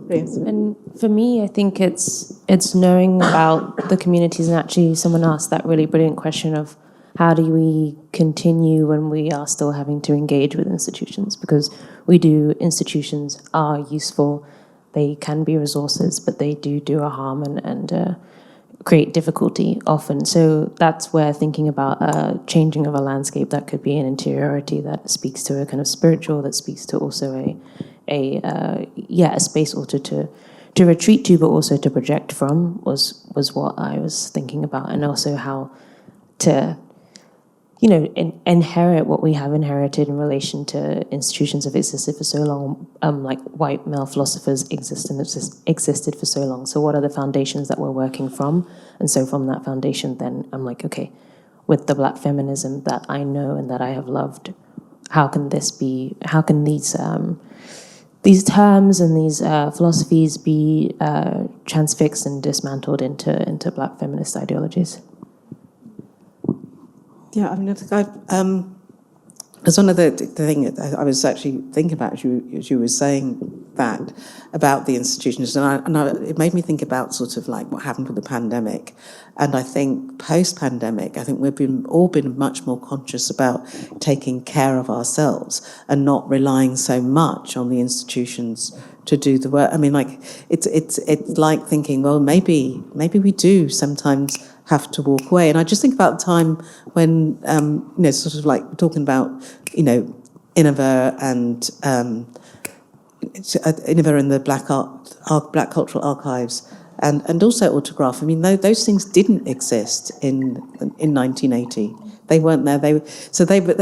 And for me, I think it's knowing about the communities, and actually someone asked that really brilliant question of how do we continue when we are still having to engage with institutions, because institutions are useful, they can be resources, but they do a harm and create difficulty often. So that's where thinking about changing of a landscape, that could be an interiority that speaks to a kind of spiritual, that speaks to also a space also to retreat to, but also to project from, was what I was thinking about. And also how to, inherit what we have inherited in relation to institutions that have existed for so long, like white male philosophers existed for so long. So what are the foundations that we're working from? And so from that foundation, then I'm like, okay, with the Black feminism that I know and that I have loved, how can these terms and these philosophies be transfixed and dismantled into Black feminist ideologies? Yeah, I mean, it's one of the thing I was actually thinking about as you were saying that about the institutions, and it made me think about sort of like what happened with the pandemic. And I think post-pandemic, I think we've all been much more conscious about taking care of ourselves and not relying so much on the institutions to do the work. I mean, like it's like thinking, well, maybe we do sometimes have to walk away. And I just think about the time when, sort of like talking about, Innover and Innover and the Black Cultural Archives, and also Autograph. I mean, those things didn't exist in 1980. They weren't there. They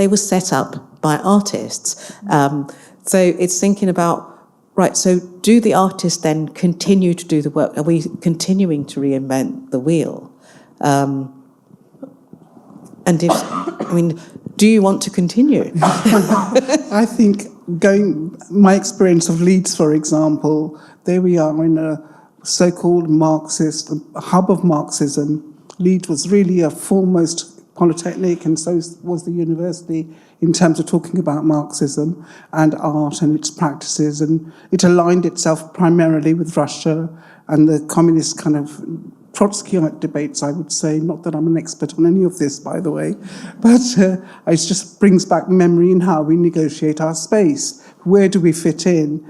were set up by artists. So it's thinking about, right, so do the artists then continue to do the work? Are we continuing to reinvent the wheel? And do you want to continue? I think my experience of Leeds, for example, there we are in a so-called Marxist, hub of Marxism. Leeds was really a foremost polytechnic, and so was the university in terms of talking about Marxism and art and its practices, and it aligned itself primarily with Russia and the communist kind of Trotskyite debates, I would say. Not that I'm an expert on any of this, by the way, but it just brings back memory in how we negotiate our space. Where do we fit in?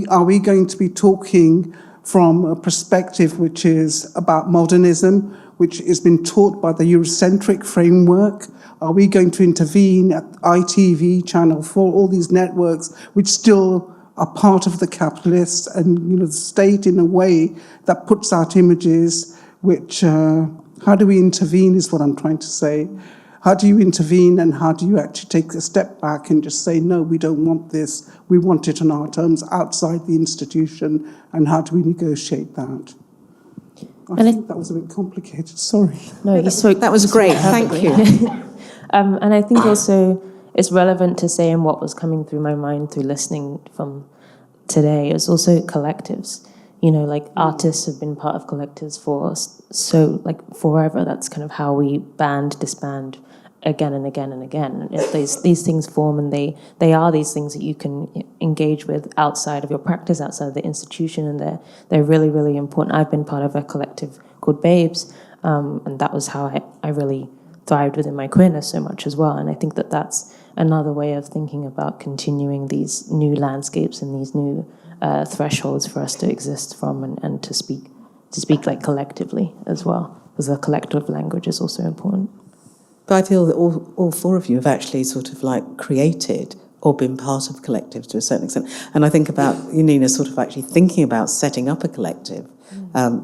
Are we going to be talking from a perspective which is about modernism, which has been taught by the Eurocentric framework? Are we going to intervene at ITV, Channel 4, all these networks which still are part of the capitalists and the state in a way that puts out images which, how do we intervene is what I'm trying to say. How do you intervene, and how do you actually take a step back and just say, no, we don't want this, we want it on our terms outside the institution, and how do we negotiate that? I think that was a bit complicated, sorry. No, you spoke. That was great, thank you. And I think also it's relevant to say, and what was coming through my mind through listening from today, is also collectives. You know, like artists have been part of collectives for so like forever. That's kind of how we band, disband again and again and again. These things form, and they are these things that you can engage with outside of your practice, outside of the institution, and they're really, really important. I've been part of a collective called Babes, and that was how I really thrived within my queerness so much as well. And I think that that's another way of thinking about continuing these new landscapes and these new thresholds for us to exist from and to speak like collectively as well, because the collective language is also important. But I feel that all four of you have actually sort of like created or been part of collectives to a certain extent. And I think about you, Nina, sort of actually thinking about setting up a collective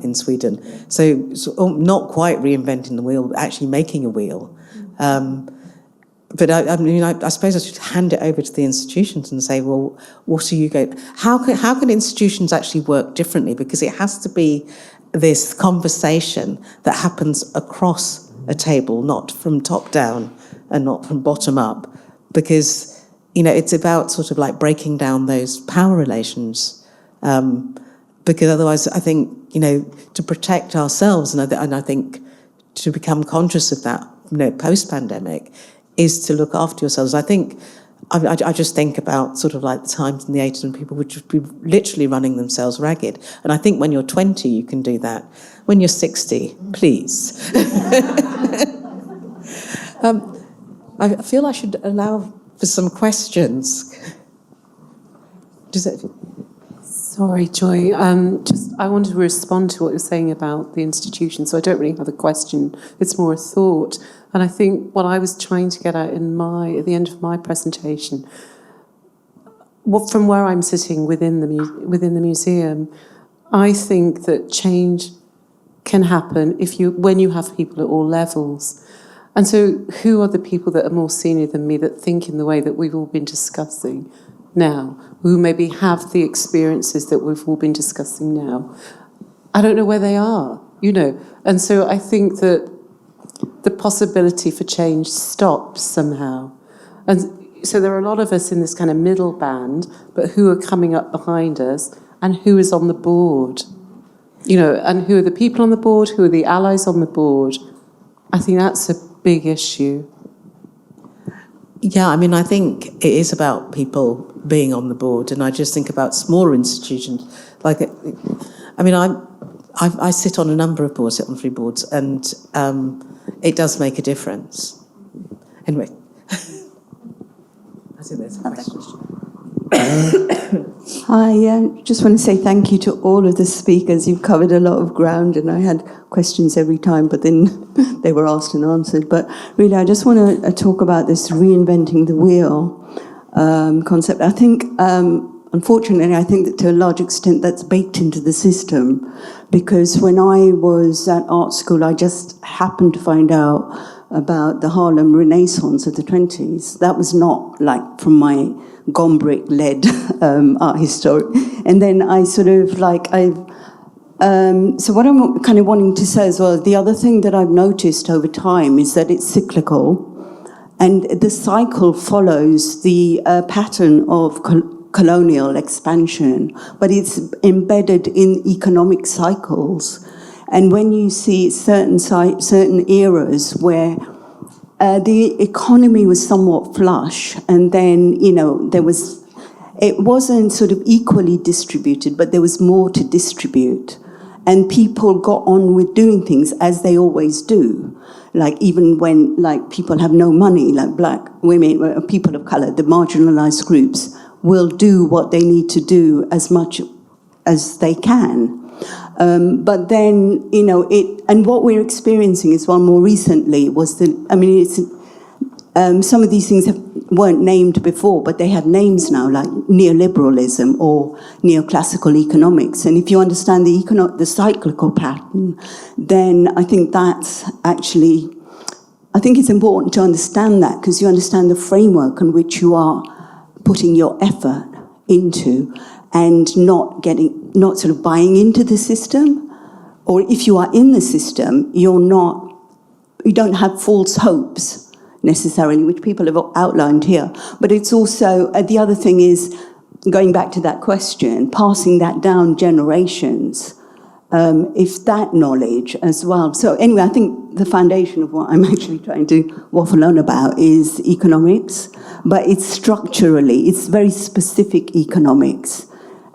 in Sweden. So not quite reinventing the wheel, but actually making a wheel. But I suppose I should hand it over to the institutions and say, well, what are you going? How can institutions actually work differently? Because it has to be this conversation that happens across a table, not from top down and not from bottom up. Because it's about sort of like breaking down those power relations. Because otherwise, I think to protect ourselves, and I think to become conscious of that, post-pandemic, is to look after yourselves. I think, I just think about sort of like the times in the 80s when people would just be literally running themselves ragged. And I think when you're 20, you can do that. When you're 60, please. I feel I should allow for some questions. Sorry, Joy. I wanted to respond to what you're saying about the institution. So I don't really have a question. It's more a thought. And I think what I was trying to get at at the end of my presentation, from where I'm sitting within the museum, I think that change can happen when you have people at all levels. And so who are the people that are more senior than me that think in the way that we've all been discussing now, who maybe have the experiences that we've all been discussing now? I don't know where they are, And so I think that the possibility for change stops somehow. And so there are a lot of us in this kind of middle band, but who are coming up behind us and who is on the board? And who are the people on the board? Who are the allies on the board? I think that's a big issue. Yeah, I think it is about people being on the board, and I just think about smaller institutions. I sit on a number of boards, sit on 3 boards, and it does make a difference. Anyway, I think there's a question. Hi, just want to say thank you to all of the speakers. You've covered a lot of ground, and I had questions every time, but then they were asked and answered. But really, I just want to talk about this reinventing the wheel concept. I think, unfortunately, I think that to a large extent that's baked into the system, because when I was at art school, I just happened to find out about the Harlem Renaissance of the 20s. That was not like from my Gombrich-led art historic. And then I sort of so what I'm kind of wanting to say as well, the other thing that I've noticed over time is that it's cyclical, and the cycle follows the pattern of colonial expansion, but it's embedded in economic cycles. And when you see certain eras where the economy was somewhat flush, and then, it wasn't sort of equally distributed, but there was more to distribute. And people got on with doing things as they always do. Like even when people have no money, like black women, people of color, the marginalized groups will do what they need to do as much as they can. But then, and what we're experiencing as well more recently was some of these things weren't named before, but they have names now, like neoliberalism or neoclassical economics. And if you understand the cyclical pattern, then I think that's actually, I think it's important to understand that, because you understand the framework in which you are putting your effort into, and not sort of buying into the system or if you are in the system, you don't have false hopes necessarily, which people have outlined here. But it's also, the other thing is, going back to that question, passing that down generations, if that knowledge as well. So anyway, I think the foundation of what I'm actually trying to waffle on about is economics, but it's very specific economics.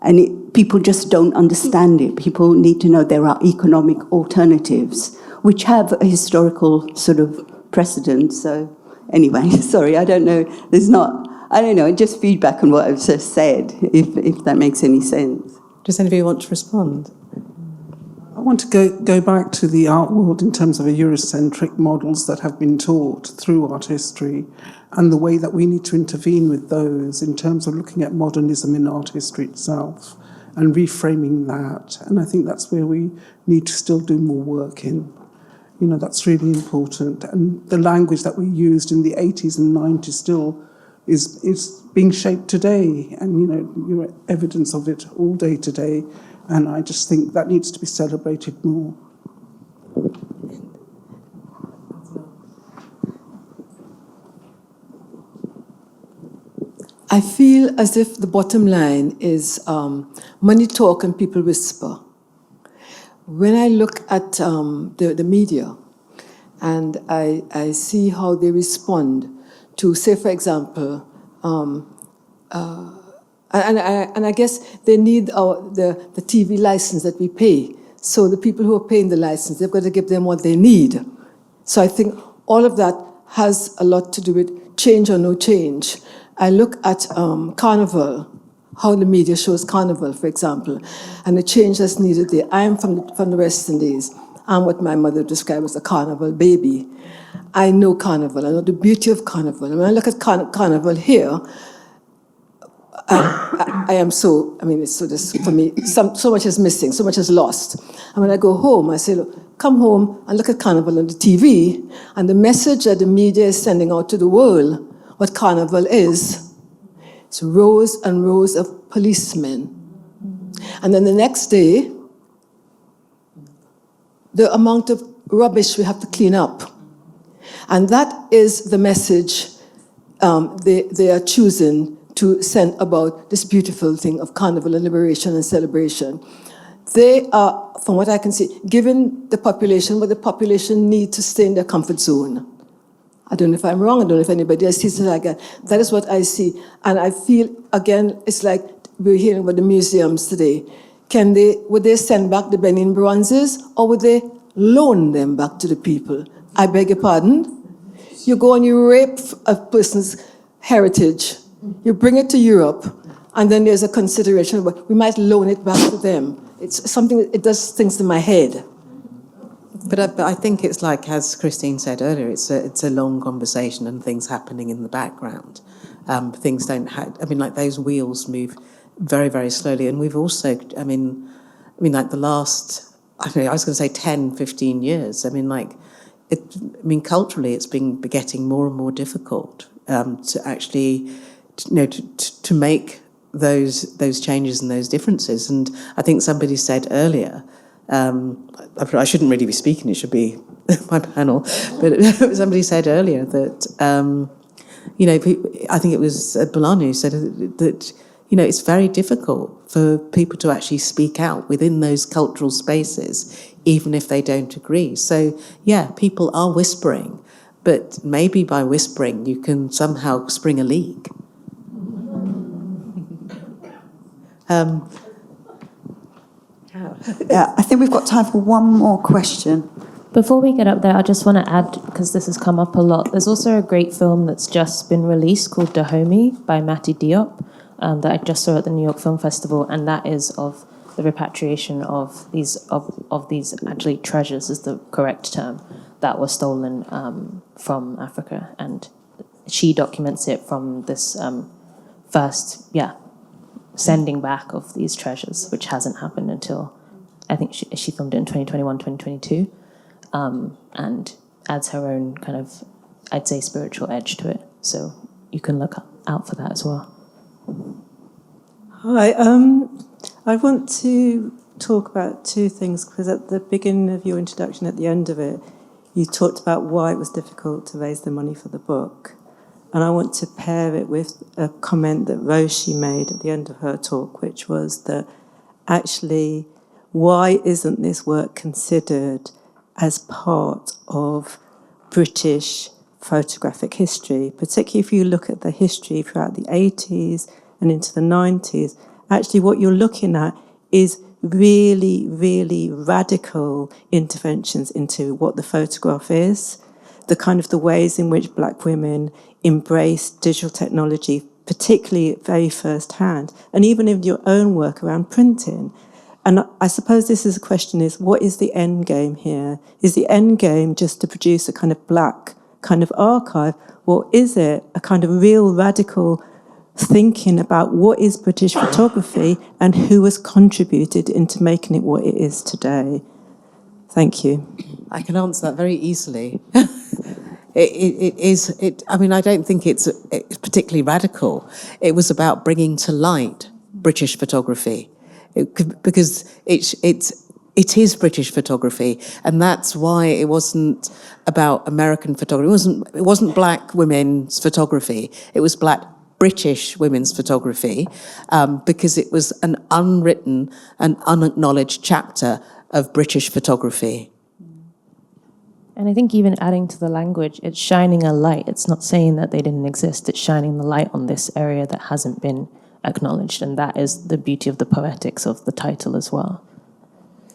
And people just don't understand it. People need to know there are economic alternatives, which have a historical sort of precedent. So anyway, sorry, I don't know. Just feedback on what I've just said, if that makes any sense. Does anybody want to respond? I want to go back to the art world in terms of Eurocentric models that have been taught through art history and the way that we need to intervene with those in terms of looking at modernism in art history itself and reframing that. And I think that's where we need to still do more work in. That's really important. And the language that we used in the 80s and 90s still is being shaped today. And, you're evidence of it all day today. And I just think that needs to be celebrated more. I feel as if the bottom line is money talk and people whisper. When I look at the media and I see how they respond to, say, for example, and I guess they need the TV license that we pay. So the people who are paying the license, they've got to give them what they need. So I think all of that has a lot to do with change or no change. I look at Carnival, how the media shows Carnival, for example, and the change that's needed there. I am from the West Indies. I'm what my mother described as a Carnival baby. I know Carnival. I know the beauty of Carnival. And when I look at Carnival here, I am so, it's so just, for me, so much is missing, so much is lost. And when I go home, I say, look, come home and look at Carnival on the TV, and the message that the media is sending out to the world, what Carnival is, it's rows and rows of policemen. And then the next day, the amount of rubbish we have to clean up. And that is the message they are choosing to send about this beautiful thing of Carnival and liberation and celebration. They are, from what I can see, giving the population what the population needs to stay in their comfort zone. I don't know if I'm wrong, I don't know if anybody else sees it like that. That is what I see. And I feel, again, it's like we're hearing about the museums today. Would they send back the Benin bronzes, or would they loan them back to the people? I beg your pardon? You go and you rape a person's heritage, you bring it to Europe, and then there's a consideration, but we might loan it back to them. It's something, it does things to my head. But I think it's like, as Christine said earlier, it's a long conversation and things happening in the background. Things don't like those wheels move very, very slowly. And we've also, like the last, I was going to say 10, 15 years, culturally it's been getting more and more difficult to actually, to make those changes and those differences. And I think somebody said earlier, I shouldn't really be speaking, it should be my panel, but somebody said earlier that, I think it was Bolani who said that, it's very difficult for people to actually speak out within those cultural spaces, even if they don't agree. So, yeah, people are whispering, but maybe by whispering you can somehow spring a leak. Yeah, I think we've got time for one more question. Before we get up there, I just want to add, because this has come up a lot, there's also a great film that's just been released called Dahomey by Mati Diop that I just saw at the New York Film Festival, and that is of the repatriation of these actually treasures is the correct term, that were stolen from Africa. And she documents it from this first, sending back of these treasures, which hasn't happened until, I think she filmed it in 2021, 2022, and adds her own kind of, I'd say, spiritual edge to it. So you can look out for that as well. Hi, I want to talk about two things, because at the beginning of your introduction, at the end of it, you talked about why it was difficult to raise the money for the book. And I want to pair it with a comment that Roshi made at the end of her talk, which was that actually, why isn't this work considered as part of British photographic history, particularly if you look at the history throughout the 80s and into the 90s. Actually, what you're looking at is really, really radical interventions into what the photograph is, the ways in which black women embrace digital technology, particularly at very first hand, and even in your own work around printing. And I suppose this is a question is, what is the end game here? Is the end game just to produce a kind of black kind of archive, or is it a kind of real radical thinking about what is British photography and who has contributed into making it what it is today? Thank you. I can answer that very easily. I mean, I don't think it's particularly radical. It was about bringing to light British photography. Because it is British photography, and that's why it wasn't about American photography. It wasn't black women's photography. It was black British women's photography, because it was an unwritten and unacknowledged chapter of British photography. And I think even adding to the language, it's shining a light. It's not saying that they didn't exist. It's shining the light on this area that hasn't been acknowledged, and that is the beauty of the poetics of the title as well.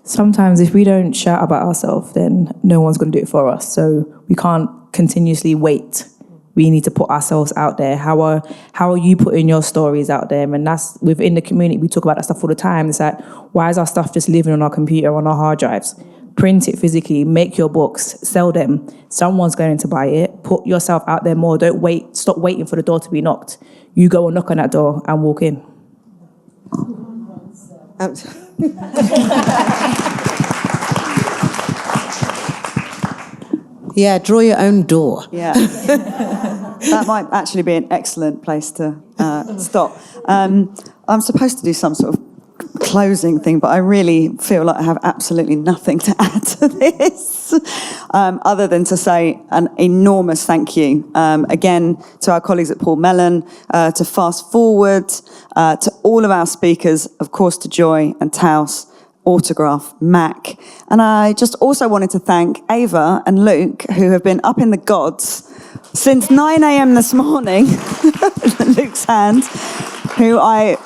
Sometimes if we don't shout about ourselves, then no one's going to do it for us. So we can't continuously wait. We need to put ourselves out there. How are you putting your stories out there? And that's within the community. We talk about that stuff all the time. It's like, why is our stuff just living on our computer, on our hard drives? Print it physically, make your books, sell them. Someone's going to buy it. Put yourself out there more. Don't wait. Stop waiting for the door to be knocked. You go and knock on that door and walk in. Yeah, draw your own door. Yeah. That might actually be an excellent place to stop. I'm supposed to do some sort of closing thing, but I really feel like I have absolutely nothing to add to this, other than to say an enormous thank you again to our colleagues at Paul Mellon, to Fast Forward, to all of our speakers, of course to Joy and Taos, Autograph, Mac. And I just also wanted to thank Ava and Luke, who have been up in the gods since 9 a.m. this morning, Luke's hand, who I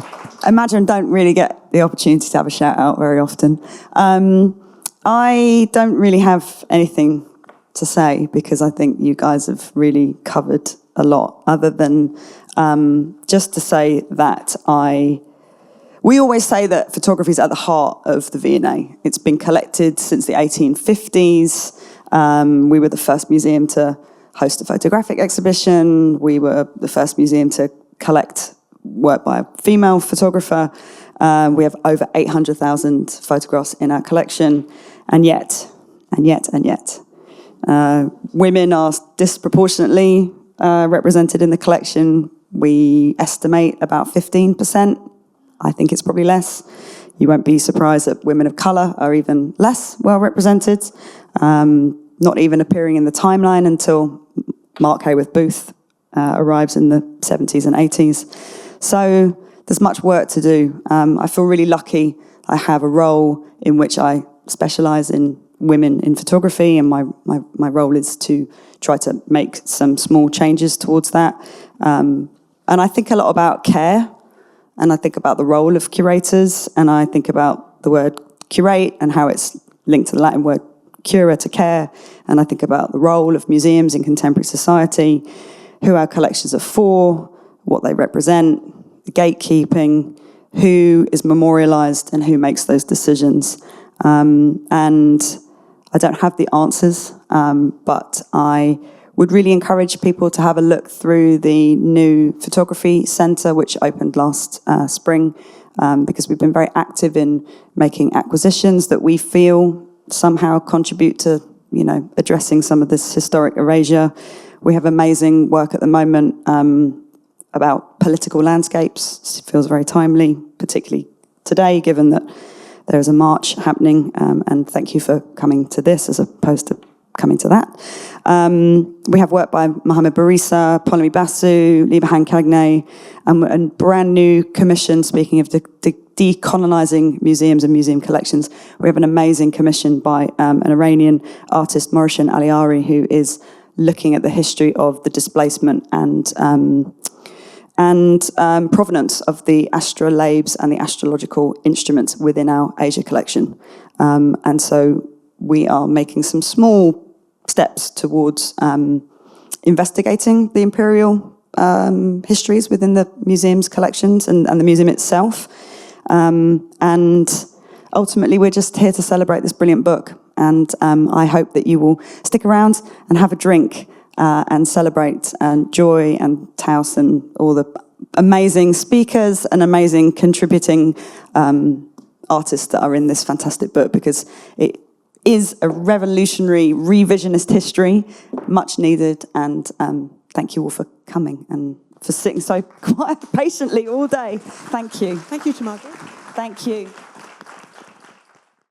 imagine don't really get the opportunity to have a shout out very often. I don't really have anything to say because I think you guys have really covered a lot, other than just to say that we always say that photography is at the heart of the V&A. It's been collected since the 1850s. We were the first museum to host a photographic exhibition. We were the first museum to collect work by a female photographer. We have over 800,000 photographs in our collection. And yet, women are disproportionately represented in the collection. We estimate about 15%. I think it's probably less. You won't be surprised that women of colour are even less well represented, not even appearing in the timeline until Mark Hayworth Booth arrives in the 70s and 80s. So there's much work to do. I feel really lucky. I have a role in which I specialise in women in photography, and my role is to try to make some small changes towards that. And I think a lot about care, and I think about the role of curators, and I think about the word curate and how it's linked to the Latin word cura, to care, and I think about the role of museums in contemporary society, who our collections are for, what they represent, the gatekeeping, who is memorialised and who makes those decisions. And I don't have the answers, but I would really encourage people to have a look through the new photography centre, which opened last spring, because we've been very active in making acquisitions that we feel somehow contribute to, addressing some of this historic erasure. We have amazing work at the moment about political landscapes. It feels very timely, particularly today, given that there is a march happening, and thank you for coming to this as opposed to coming to that. We have work by Mohamed Barisa, Polomi Basu, Libahan Cagney, and brand new commission, speaking of decolonising museums and museum collections. We have an amazing commission by an Iranian artist, Mauritian Aliari, who is looking at the history of the displacement and provenance of the astrolabes and the astrological instruments within our Asia collection. And so we are making some small steps towards investigating the imperial histories within the museum's collections and the museum itself. And ultimately, we're just here to celebrate this brilliant book. And I hope that you will stick around and have a drink and celebrate Joy and Taos and all the amazing speakers and amazing contributing artists that are in this fantastic book, because it is a revolutionary revisionist history, much needed. And thank you all for coming and for sitting so quiet, patiently all day. Thank you. Thank you, Tamarga. Thank you.